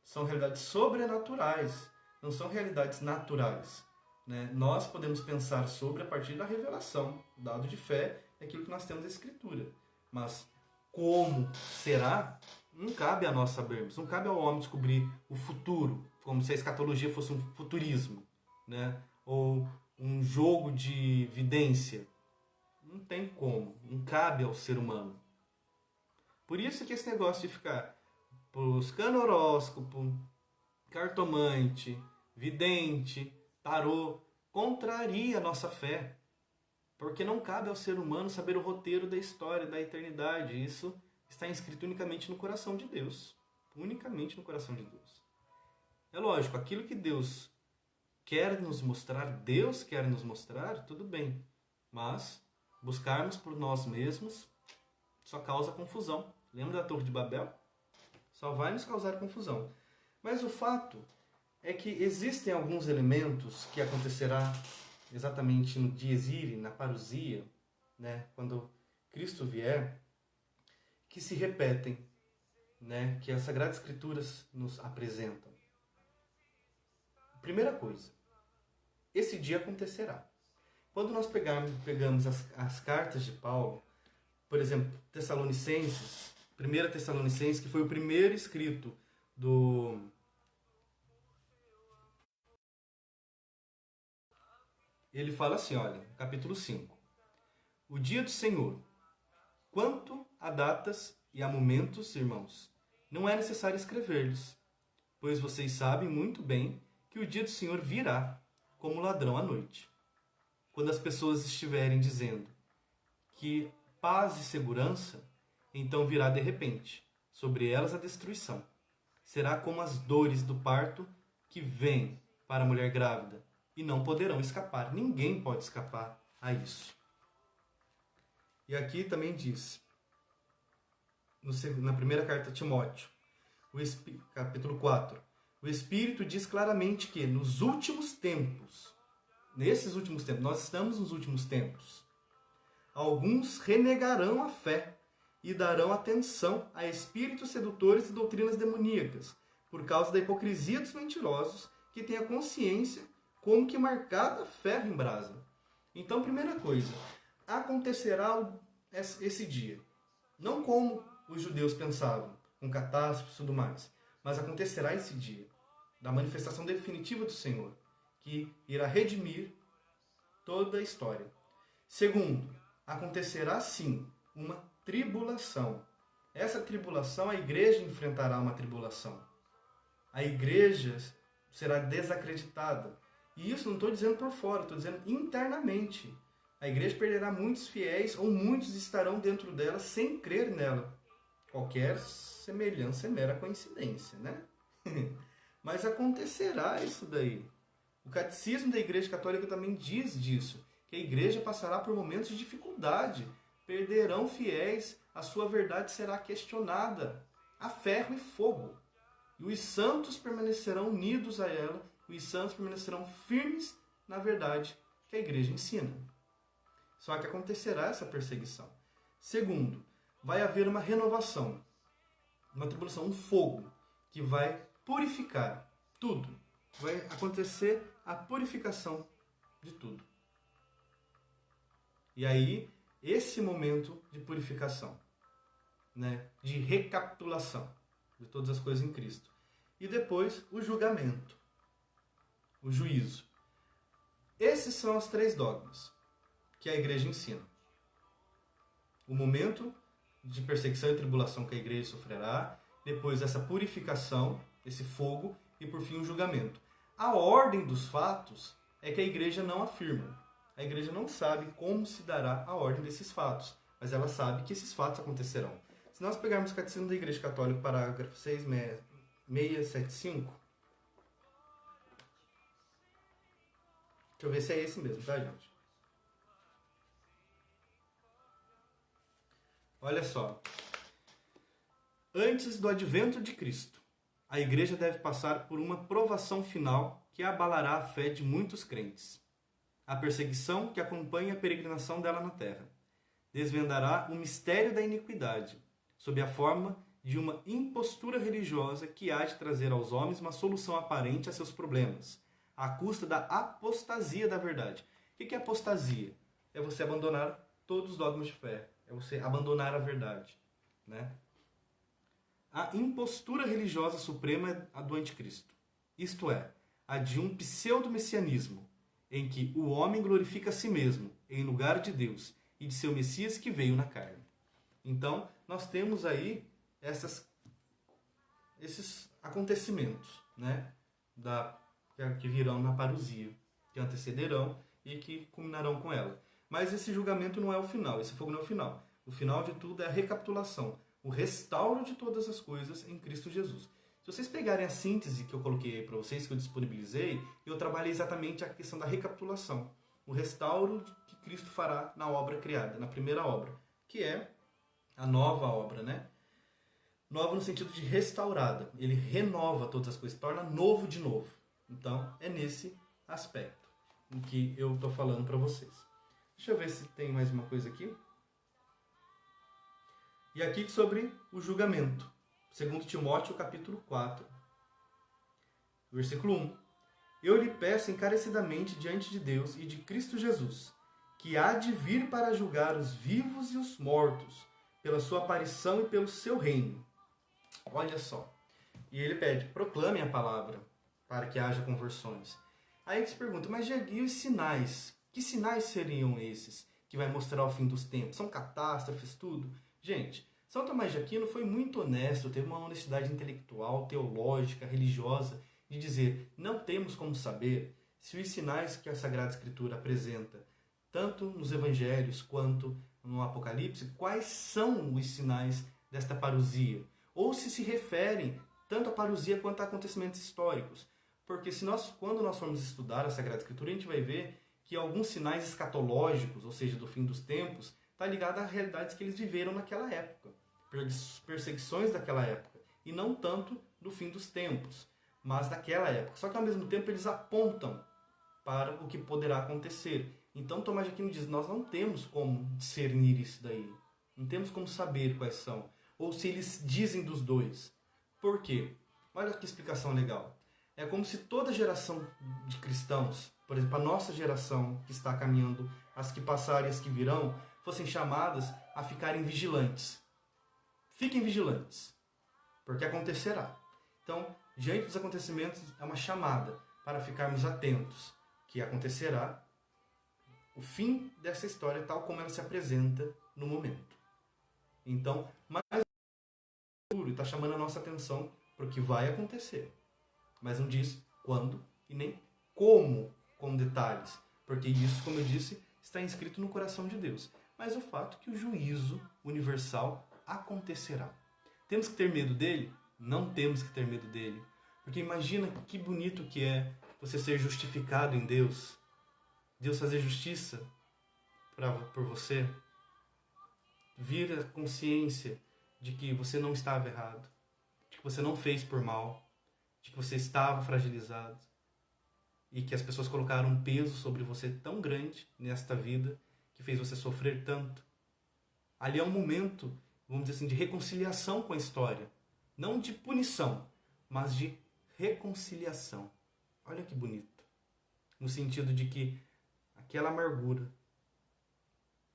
São realidades sobrenaturais, não são realidades naturais. Né? Nós podemos pensar sobre a partir da revelação, dado de fé, daquilo que nós temos da Escritura. Mas como será, não cabe a nós sabermos, não cabe ao homem descobrir o futuro, como se a escatologia fosse um futurismo, né? Ou um jogo de vidência. Não tem como, não cabe ao ser humano. Por isso que esse negócio de ficar buscando horóscopo, cartomante, vidente, tarô, contraria a nossa fé. Porque não cabe ao ser humano saber o roteiro da história, da eternidade. Isso está inscrito unicamente no coração de Deus. Unicamente no coração de Deus. É lógico, aquilo que Deus quer nos mostrar, tudo bem. Mas buscarmos por nós mesmos só causa confusão. Lembra da Torre de Babel? Só vai nos causar confusão. Mas o fato é que existem alguns elementos que acontecerá exatamente no dies irae, na parousia, né, quando Cristo vier, que se repetem, né, que as Sagradas Escrituras nos apresentam. Primeira coisa, esse dia acontecerá. Quando nós pegamos as cartas de Paulo, por exemplo, Tessalonicenses, 1 Tessalonicenses, que foi o primeiro escrito do... Ele fala assim, olha, capítulo 5. O dia do Senhor. Quanto a datas e a momentos, irmãos, não é necessário escrever-lhes, pois vocês sabem muito bem que o dia do Senhor virá como ladrão à noite. quando as pessoas estiverem dizendo que paz e segurança, então virá de repente sobre elas a destruição. Será como as dores do parto que vêm para a mulher grávida e não poderão escapar. Ninguém pode escapar a isso. E aqui também diz, na primeira carta a Timóteo, capítulo 4, o Espírito diz claramente que nesses últimos tempos, nós estamos nos últimos tempos, alguns renegarão a fé e darão atenção a espíritos sedutores e doutrinas demoníacas, por causa da hipocrisia dos mentirosos, que têm a consciência como que marcada ferro em brasa. Então, primeira coisa, acontecerá esse dia. Não como os judeus pensavam, com catástrofes e tudo mais, mas acontecerá esse dia, da manifestação definitiva do Senhor, que irá redimir toda a história. Segundo, acontecerá sim uma tribulação. Essa tribulação, a igreja enfrentará uma tribulação. A igreja será desacreditada. E isso não estou dizendo por fora, estou dizendo internamente. A igreja perderá muitos fiéis, ou muitos estarão dentro dela sem crer nela. Qualquer semelhança é mera coincidência, né? Mas acontecerá isso daí. O catecismo da Igreja Católica também diz disso, que a igreja passará por momentos de dificuldade, perderão fiéis, a sua verdade será questionada a ferro e fogo. E os santos permanecerão unidos a ela, os santos permanecerão firmes na verdade que a igreja ensina. Só que acontecerá essa perseguição. Segundo, vai haver uma renovação, uma tribulação, um fogo, que vai purificar tudo. Vai acontecer a purificação de tudo. E aí, esse momento de purificação, né, de recapitulação de todas as coisas em Cristo. E depois, o julgamento, o juízo. Esses são os 3 dogmas que a igreja ensina. O momento de perseguição e tribulação que a igreja sofrerá, depois essa purificação, esse fogo, e por fim o julgamento. A ordem dos fatos é que a igreja não afirma. A igreja não sabe como se dará a ordem desses fatos, mas ela sabe que esses fatos acontecerão. Se nós pegarmos o Catecismo da Igreja Católica, parágrafo 675, deixa eu ver se é esse mesmo, tá, gente? Olha só. Antes do advento de Cristo, a igreja deve passar por uma provação final que abalará a fé de muitos crentes. A perseguição que acompanha a peregrinação dela na terra desvendará o mistério da iniquidade, sob a forma de uma impostura religiosa que há de trazer aos homens uma solução aparente a seus problemas, à custa da apostasia da verdade. O que é apostasia? É você abandonar todos os dogmas de fé, é você abandonar a verdade, né? A impostura religiosa suprema é a do anticristo, isto é, a de um pseudo-messianismo, em que o homem glorifica a si mesmo, em lugar de Deus, e de seu Messias que veio na carne. Então, nós temos aí esses acontecimentos, né, que virão na parousia, que antecederão e que culminarão com ela. Mas esse julgamento não é o final, esse fogo não é o final. O final de tudo é a recapitulação, o restauro de todas as coisas em Cristo Jesus. Se vocês pegarem a síntese que eu coloquei aí para vocês, que eu disponibilizei, eu trabalhei exatamente a questão da recapitulação. O restauro que Cristo fará na obra criada, na primeira obra, que é a nova obra, né? Nova no sentido de restaurada. Ele renova todas as coisas, torna novo de novo. Então, é nesse aspecto em que eu estou falando para vocês. Deixa eu ver se tem mais uma coisa aqui. E aqui sobre o julgamento. 2 Timóteo, capítulo 4, versículo 1. Eu lhe peço encarecidamente diante de Deus e de Cristo Jesus, que há de vir para julgar os vivos e os mortos, pela sua aparição e pelo seu reino. Olha só. E ele pede, proclamem a palavra, para que haja conversões. Aí você pergunta, mas e os sinais? Que sinais seriam esses que vai mostrar o fim dos tempos? São catástrofes, tudo? Gente, São Tomás de Aquino foi muito honesto, teve uma honestidade intelectual, teológica, religiosa, de dizer, não temos como saber se os sinais que a Sagrada Escritura apresenta tanto nos evangelhos quanto no Apocalipse, quais são os sinais desta parousia, ou se referem tanto à parousia quanto a acontecimentos históricos. Porque quando nós formos estudar a Sagrada Escritura, a gente vai ver que alguns sinais escatológicos, ou seja, do fim dos tempos, está ligado a realidades que eles viveram naquela época, perseguições daquela época, e não tanto do fim dos tempos, mas daquela época. Só que ao mesmo tempo eles apontam para o que poderá acontecer. Então Tomás de Aquino diz, nós não temos como discernir isso daí, não temos como saber quais são, ou se eles dizem dos dois. Por quê? Olha que explicação legal. É como se toda geração de cristãos, por exemplo, a nossa geração que está caminhando, as que passaram e as que virão, fossem chamadas a ficarem vigilantes. Fiquem vigilantes, porque acontecerá. Então, diante dos acontecimentos, é uma chamada para ficarmos atentos, que acontecerá o fim dessa história tal como ela se apresenta no momento. Então, mais está chamando a nossa atenção para o que vai acontecer. Mas não diz quando e nem como, com detalhes. Porque isso, como eu disse, está inscrito no coração de Deus. Mas o fato é que o juízo universal acontecerá. Temos que ter medo dele? Não temos que ter medo dele. Porque imagina que bonito que é você ser justificado em Deus. Deus fazer justiça por você. Vir a consciência de que você não estava errado. De que você não fez por mal. De que você estava fragilizado. E que as pessoas colocaram um peso sobre você tão grande nesta vida que fez você sofrer tanto. Ali é um momento, vamos dizer assim, de reconciliação com a história. Não de punição, mas de reconciliação. Olha que bonito. No sentido de que aquela amargura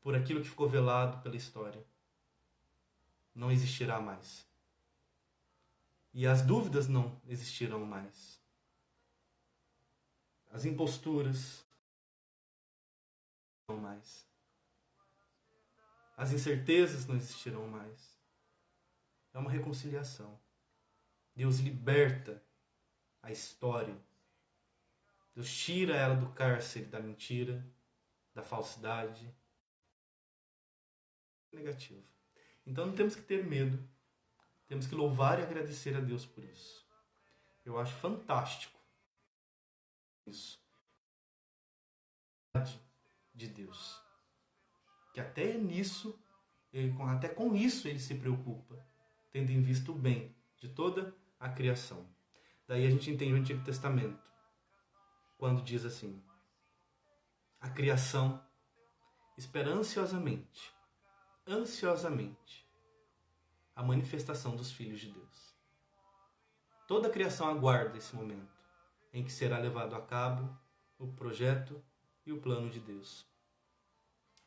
por aquilo que ficou velado pela história não existirá mais. E as dúvidas não existirão mais. As imposturas não mais. As incertezas não existirão mais. É uma reconciliação. Deus liberta a história. Deus tira ela do cárcere da mentira, da falsidade. Negativo. Então não temos que ter medo. Temos que louvar e agradecer a Deus por isso. Eu acho fantástico isso. De Deus. Que até nisso, até com isso ele se preocupa, tendo em vista o bem de toda a criação. Daí a gente entende o Antigo Testamento, quando diz assim, a criação espera ansiosamente, a manifestação dos filhos de Deus. Toda a criação aguarda esse momento, em que será levado a cabo o projeto e o plano de Deus.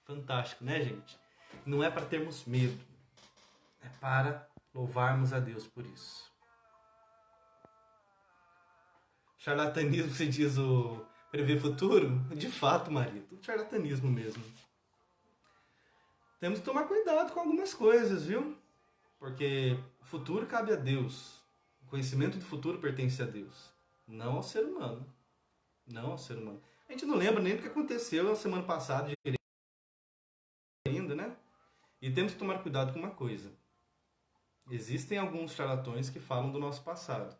Fantástico, né, gente? Não é para termos medo, é para louvarmos a Deus por isso. Charlatanismo, se diz o prever futuro? De fato, Maria, tudo charlatanismo mesmo. Temos que tomar cuidado com algumas coisas, viu? Porque o futuro cabe a Deus. O conhecimento do futuro pertence a Deus, não ao ser humano. Não ao ser humano. A gente não lembra nem do que aconteceu na semana passada ainda, né? E temos que tomar cuidado com uma coisa. Existem alguns charlatões que falam do nosso passado.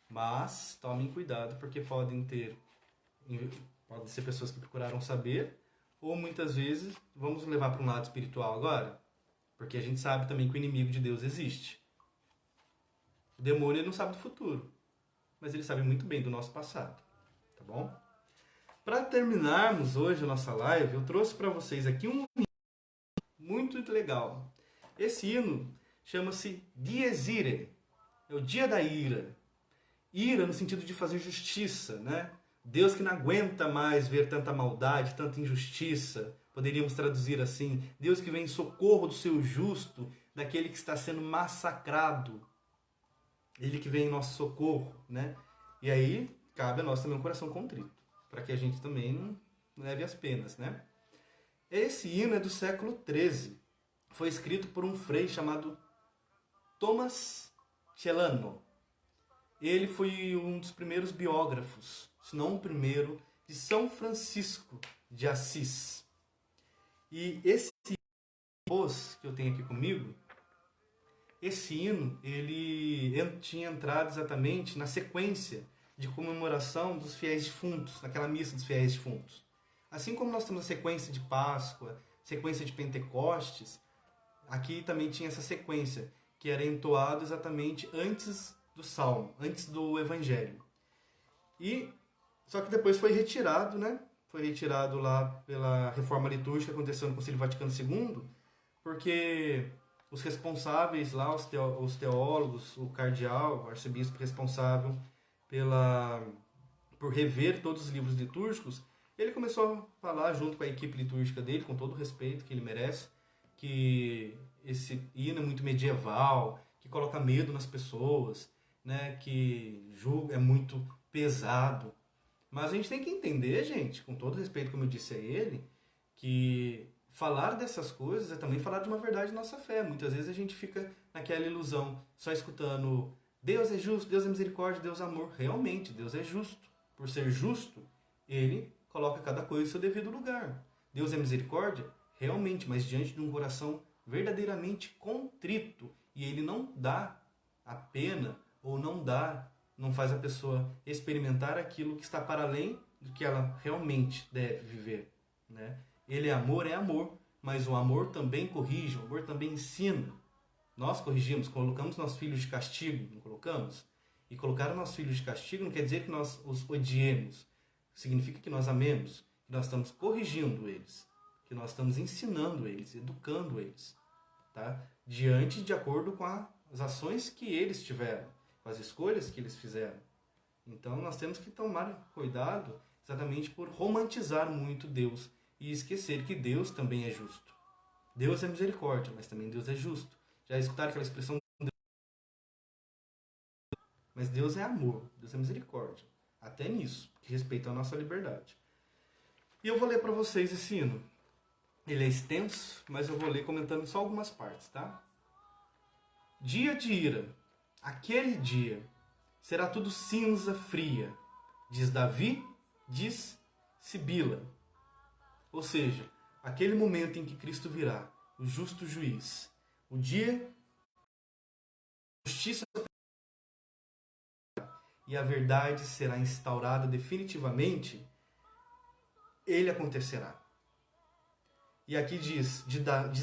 Mas tomem cuidado, porque podem ser pessoas que procuraram saber, ou muitas vezes, vamos levar para um lado espiritual agora, porque a gente sabe também que o inimigo de Deus existe. O demônio ele não sabe do futuro, mas ele sabe muito bem do nosso passado, tá bom? Para terminarmos hoje a nossa live, eu trouxe para vocês aqui um hino muito legal. Esse hino chama-se Dies Irae, é o dia da ira. Ira no sentido de fazer justiça, né? Deus que não aguenta mais ver tanta maldade, tanta injustiça. Poderíamos traduzir assim, Deus que vem em socorro do seu justo, daquele que está sendo massacrado. Ele que vem em nosso socorro, né? E aí, cabe a nós também um coração contrito, para que a gente também não leve as penas, né? Esse hino é do século XIII. Foi escrito por um frei chamado Thomas Celano. Ele foi um dos primeiros biógrafos, se não o primeiro, de São Francisco de Assis. E esse voz que eu tenho aqui comigo, esse hino, ele tinha entrado exatamente na sequência de comemoração dos fiéis defuntos, naquela missa dos fiéis defuntos. Assim como nós temos a sequência de Páscoa, sequência de Pentecostes, aqui também tinha essa sequência, que era entoado exatamente antes do Salmo, antes do Evangelho. E só que depois foi retirado, né? Foi retirado lá pela reforma litúrgica que aconteceu no Concílio Vaticano II, porque os responsáveis lá, os teólogos, o cardeal, o arcebispo responsável por rever todos os livros litúrgicos, ele começou a falar junto com a equipe litúrgica dele, com todo o respeito que ele merece, que esse hino é muito medieval, que coloca medo nas pessoas, né, que julga, é muito pesado. Mas a gente tem que entender, gente, com todo respeito, como eu disse a ele, que falar dessas coisas é também falar de uma verdade da nossa fé. Muitas vezes a gente fica naquela ilusão, só escutando Deus é justo, Deus é misericórdia, Deus é amor. Realmente, Deus é justo. Por ser justo, Ele coloca cada coisa em seu devido lugar. Deus é misericórdia? Realmente, mas diante de um coração verdadeiramente contrito. E Ele não dá a pena, ou não faz a pessoa experimentar aquilo que está para além do que ela realmente deve viver, né? Ele é amor, mas o amor também corrige, o amor também ensina. Nós corrigimos, colocamos nossos filhos de castigo, não colocamos? E colocar os nossos filhos de castigo não quer dizer que nós os odiemos. Significa que nós amemos, que nós estamos corrigindo eles, que nós estamos ensinando eles, educando eles, tá? De acordo com as ações que eles tiveram, com as escolhas que eles fizeram. Então nós temos que tomar cuidado exatamente por romantizar muito Deus e esquecer que Deus também é justo. Deus é misericórdia, mas também Deus é justo. Já escutaram aquela expressão? Mas Deus é amor, Deus é misericórdia. Até nisso, que respeita a nossa liberdade. E eu vou ler para vocês esse hino. Ele é extenso, mas eu vou ler comentando só algumas partes, tá? Dia de ira, aquele dia, será tudo cinza fria, diz Davi, diz Sibila. Ou seja, aquele momento em que Cristo virá, o justo juiz, o dia da justiça e a verdade será instaurada definitivamente, ele acontecerá. E aqui diz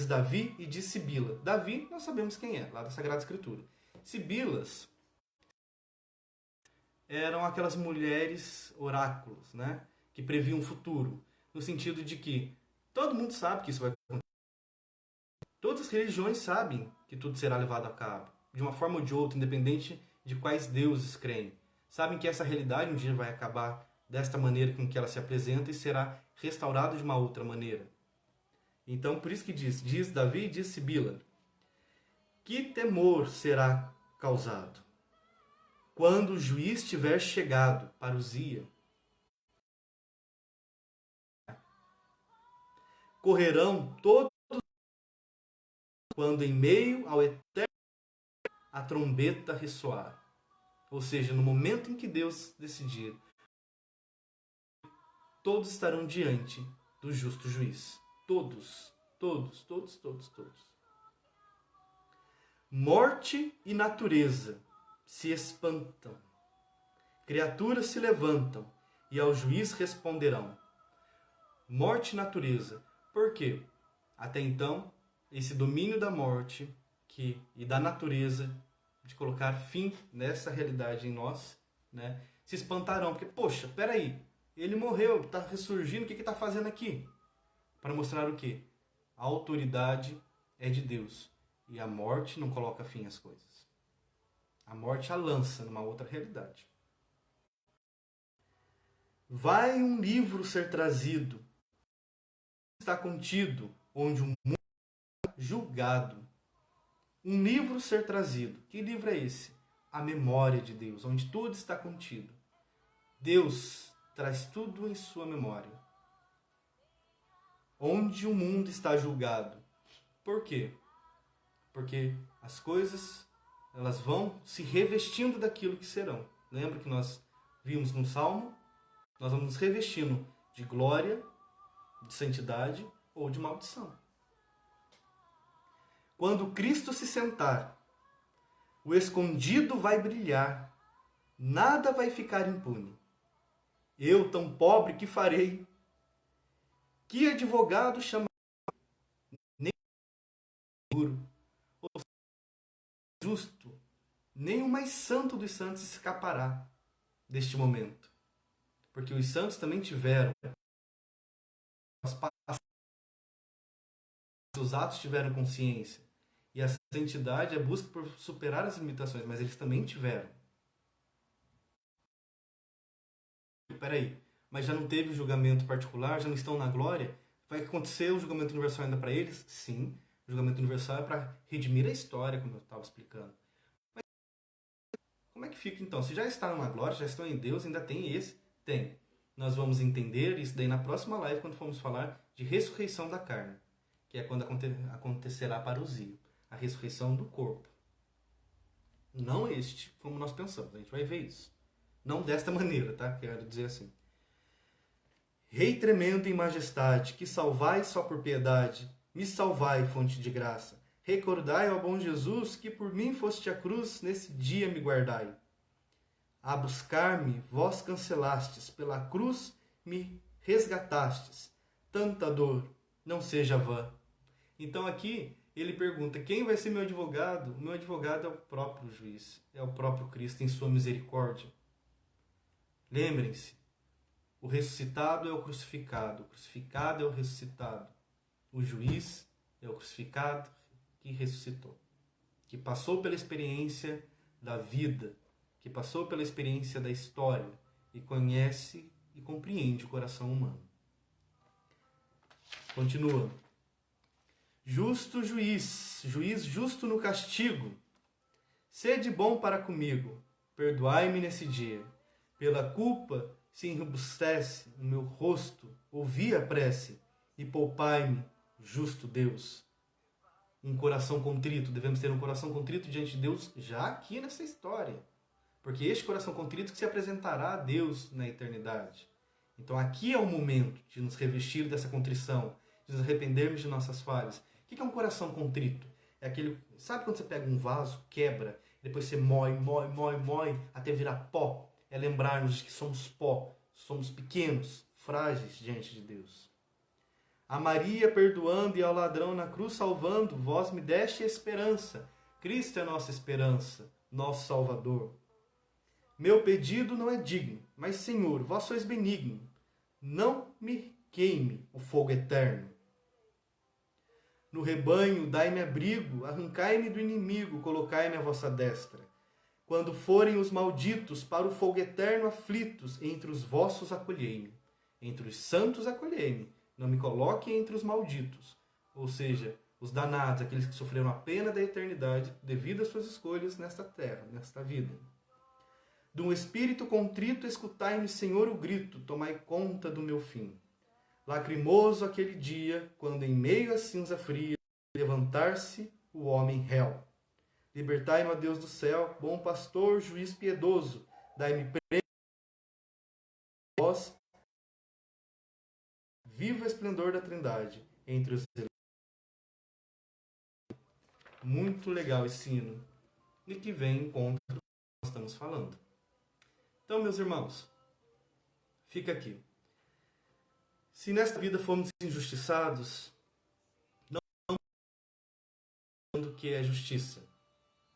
Davi e diz Sibila. Davi, nós sabemos quem é, lá da Sagrada Escritura. Sibilas eram aquelas mulheres oráculos, né, que previam o futuro, no sentido de que todo mundo sabe que isso vai acontecer. Todas as religiões sabem que tudo será levado a cabo, de uma forma ou de outra, independente de quais deuses creem. Sabem que essa realidade um dia vai acabar desta maneira com que ela se apresenta e será restaurada de uma outra maneira. Então, por isso que diz Davi e diz Sibila, que temor será causado quando o juiz tiver chegado, parousia. Correrão todos quando em meio ao eterno a trombeta ressoar. Ou seja, no momento em que Deus decidir, todos estarão diante do justo juiz. Todos, todos, todos, todos, todos. Morte e natureza se espantam. Criaturas se levantam e ao juiz responderão. Morte e natureza. Por quê? Até então, esse domínio da morte e da natureza, de colocar fim nessa realidade em nós, né, se espantarão. Porque, poxa, peraí, ele morreu, está ressurgindo, o que está fazendo aqui? Para mostrar o quê? A autoridade é de Deus. E a morte não coloca fim às coisas. A morte a lança numa outra realidade. Vai um livro ser trazido, está contido, onde um mundo é julgado. Um livro ser trazido. Que livro é esse? A memória de Deus, onde tudo está contido. Deus traz tudo em sua memória. Onde o mundo está julgado. Por quê? Porque as coisas, elas vão se revestindo daquilo que serão. Lembra que nós vimos no Salmo? Nós vamos nos revestindo de glória, de santidade ou de maldição. Quando Cristo se sentar, o escondido vai brilhar, nada vai ficar impune. Eu, tão pobre, que farei? Que advogado chamarei? Nem seguro, ou justo, nem o mais santo dos santos escapará deste momento. Porque os santos também tiveram, os atos tiveram consciência. E a santidade é a busca por superar as limitações, mas eles também tiveram. Peraí, mas já não teve o julgamento particular, já não estão na glória? Vai acontecer o julgamento universal ainda para eles? Sim, o julgamento universal é para redimir a história, como eu estava explicando. Mas como é que fica então? Se já estão na glória, já estão em Deus, ainda tem esse? Tem. Nós vamos entender isso daí na próxima live, quando formos falar de ressurreição da carne, que é quando acontecerá para os ímpios. A ressurreição do corpo. Não este, como nós pensamos. A gente vai ver isso. Não desta maneira, tá? Quero dizer assim. Rei tremendo em majestade, que salvai só por piedade, me salvai, fonte de graça. Recordai ao bom Jesus, que por mim foste a cruz, nesse dia me guardai. A buscar-me, vós cancelastes, pela cruz me resgatastes. Tanta dor, não seja vã. Então aqui, ele pergunta, quem vai ser meu advogado? O meu advogado é o próprio juiz, é o próprio Cristo em sua misericórdia. Lembrem-se, o ressuscitado é o crucificado é o ressuscitado. O juiz é o crucificado que ressuscitou, que passou pela experiência da vida, que passou pela experiência da história e conhece e compreende o coração humano. Continua. Justo juiz, juiz justo no castigo, sede bom para comigo, perdoai-me nesse dia. Pela culpa se enrobustece o meu rosto, ouvi a prece, e poupai-me, justo Deus. Um coração contrito, devemos ter um coração contrito diante de Deus já aqui nessa história. Porque este coração contrito que se apresentará a Deus na eternidade. Então aqui é o momento de nos revestir dessa contrição, de nos arrependermos de nossas falhas. O que é um coração contrito? É aquele, sabe quando você pega um vaso, quebra, depois você moe, até virar pó? É lembrar-nos de que somos pó, somos pequenos, frágeis diante de Deus. A Maria perdoando e ao ladrão na cruz salvando, vós me deste esperança. Cristo é nossa esperança, nosso Salvador. Meu pedido não é digno, mas Senhor, vós sois benigno. Não me queime o fogo eterno. No rebanho, dai-me abrigo, arrancai-me do inimigo, colocai-me à vossa destra. Quando forem os malditos para o fogo eterno aflitos, entre os vossos acolhei-me. Entre os santos acolhei-me. Não me coloquem entre os malditos. Ou seja, os danados, aqueles que sofreram a pena da eternidade devido às suas escolhas nesta terra, nesta vida. De um espírito contrito, escutai-me, Senhor, o grito, tomai conta do meu fim. Lacrimoso aquele dia, quando em meio à cinza fria, levantar-se o homem réu. Libertai-me, ó Deus do céu, bom pastor, juiz piedoso, dai-me prêmio, vós, viva o esplendor da Trindade, entre os... Muito legal esse hino, e que vem em conta do que nós estamos falando. Então, meus irmãos, fica aqui. Se nesta vida fomos injustiçados, não do que é justiça.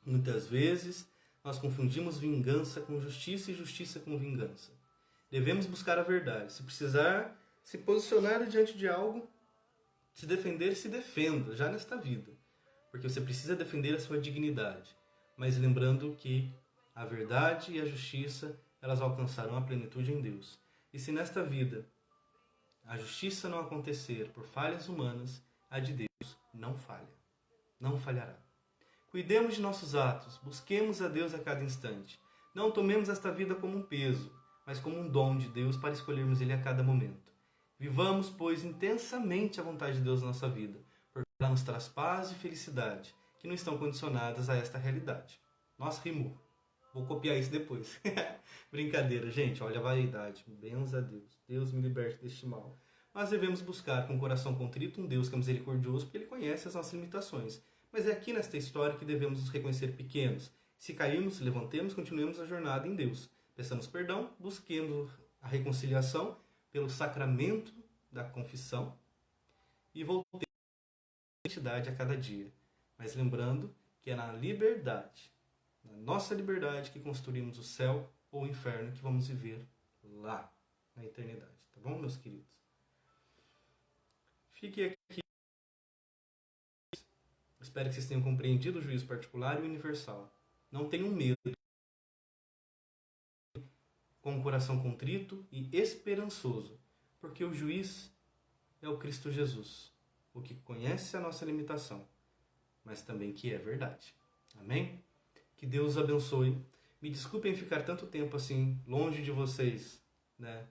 Muitas vezes nós confundimos vingança com justiça e justiça com vingança. Devemos buscar a verdade. Se precisar se posicionar diante de algo, se defender, se defenda, já nesta vida. Porque você precisa defender a sua dignidade. Mas lembrando que a verdade e a justiça, elas alcançarão a plenitude em Deus. E se nesta vida a justiça não acontecer por falhas humanas, a de Deus não falha. Não falhará. Cuidemos de nossos atos, busquemos a Deus a cada instante. Não tomemos esta vida como um peso, mas como um dom de Deus para escolhermos Ele a cada momento. Vivamos, pois, intensamente a vontade de Deus na nossa vida, porque ela nos traz paz e felicidade, que não estão condicionadas a esta realidade. Nossa, rimou. Vou copiar isso depois. Brincadeira, gente. Olha a vaidade. Benza a Deus. Deus me liberte deste mal. nós devemos buscar com um coração contrito um Deus que é misericordioso, porque Ele conhece as nossas limitações. Mas é aqui nesta história que devemos nos reconhecer pequenos. Se cairmos, levantemos, continuemos a jornada em Deus. Peçamos perdão, busquemos a reconciliação pelo sacramento da confissão e voltemos à identidade a cada dia. Mas lembrando que é na liberdade, na nossa liberdade, que construímos o céu ou o inferno que vamos viver lá na eternidade. Tá bom, meus queridos? Fique aqui. Espero que vocês tenham compreendido o juízo particular e o universal. Não tenham medo. Com o coração contrito e esperançoso, porque o juiz é o Cristo Jesus, o que conhece a nossa limitação, mas também que é verdade. Amém? Que Deus os abençoe. Me desculpem ficar tanto tempo assim, longe de vocês, né?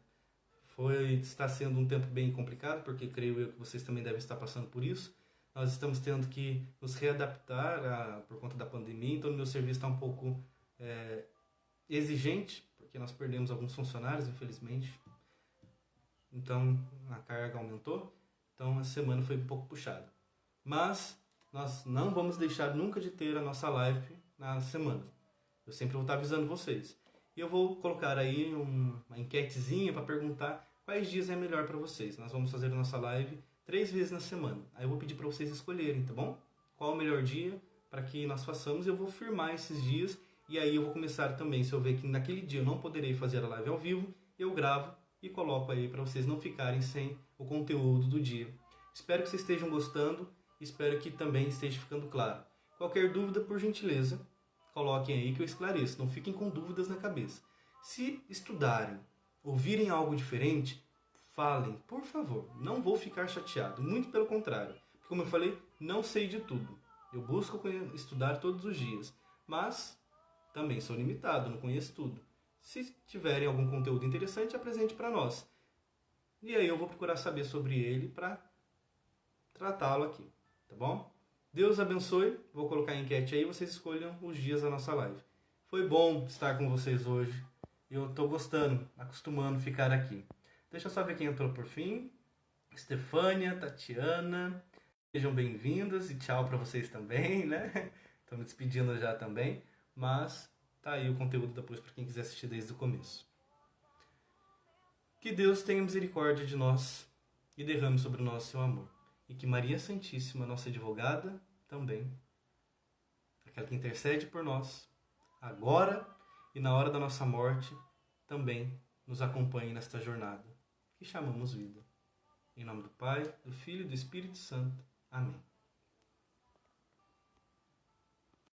Está sendo um tempo bem complicado, porque creio eu que vocês também devem estar passando por isso. Nós estamos tendo que nos readaptar por conta da pandemia, então o meu serviço está um pouco exigente, porque nós perdemos alguns funcionários, infelizmente. Então a carga aumentou, então a semana foi um pouco puxada. Mas nós não vamos deixar nunca de ter a nossa live na semana. Eu sempre vou estar avisando vocês. E eu vou colocar aí uma enquetezinha para perguntar quais dias é melhor para vocês. Nós vamos fazer a nossa live 3 vezes na semana. Aí eu vou pedir para vocês escolherem, tá bom? Qual o melhor dia para que nós façamos. Eu vou firmar esses dias e aí eu vou começar também. Se eu ver que naquele dia eu não poderei fazer a live ao vivo, eu gravo e coloco aí para vocês não ficarem sem o conteúdo do dia. Espero que vocês estejam gostando. Espero que também esteja ficando claro. Qualquer dúvida, por gentileza, coloquem aí que eu esclareço. Não fiquem com dúvidas na cabeça. Se estudarem, ouvirem algo diferente, falem, por favor. Não vou ficar chateado. Muito pelo contrário. Como eu falei, não sei de tudo. Eu busco estudar todos os dias. Mas também sou limitado, não conheço tudo. Se tiverem algum conteúdo interessante, apresente para nós. E aí eu vou procurar saber sobre ele para tratá-lo aqui. Tá bom? Deus abençoe. Vou colocar a enquete aí, vocês escolham os dias da nossa live. Foi bom estar com vocês hoje. Eu estou gostando, acostumando a ficar aqui. Deixa eu só ver quem entrou por fim. Estefânia, Tatiana. Sejam bem-vindas e tchau para vocês também, né? Estou me despedindo já também. Mas tá aí o conteúdo depois para quem quiser assistir desde o começo. Que Deus tenha misericórdia de nós e derrame sobre nós seu amor. E que Maria Santíssima, nossa advogada, também, aquela que intercede por nós, agora e na hora da nossa morte, também nos acompanhe nesta jornada, que chamamos vida. Em nome do Pai, do Filho e do Espírito Santo. Amém.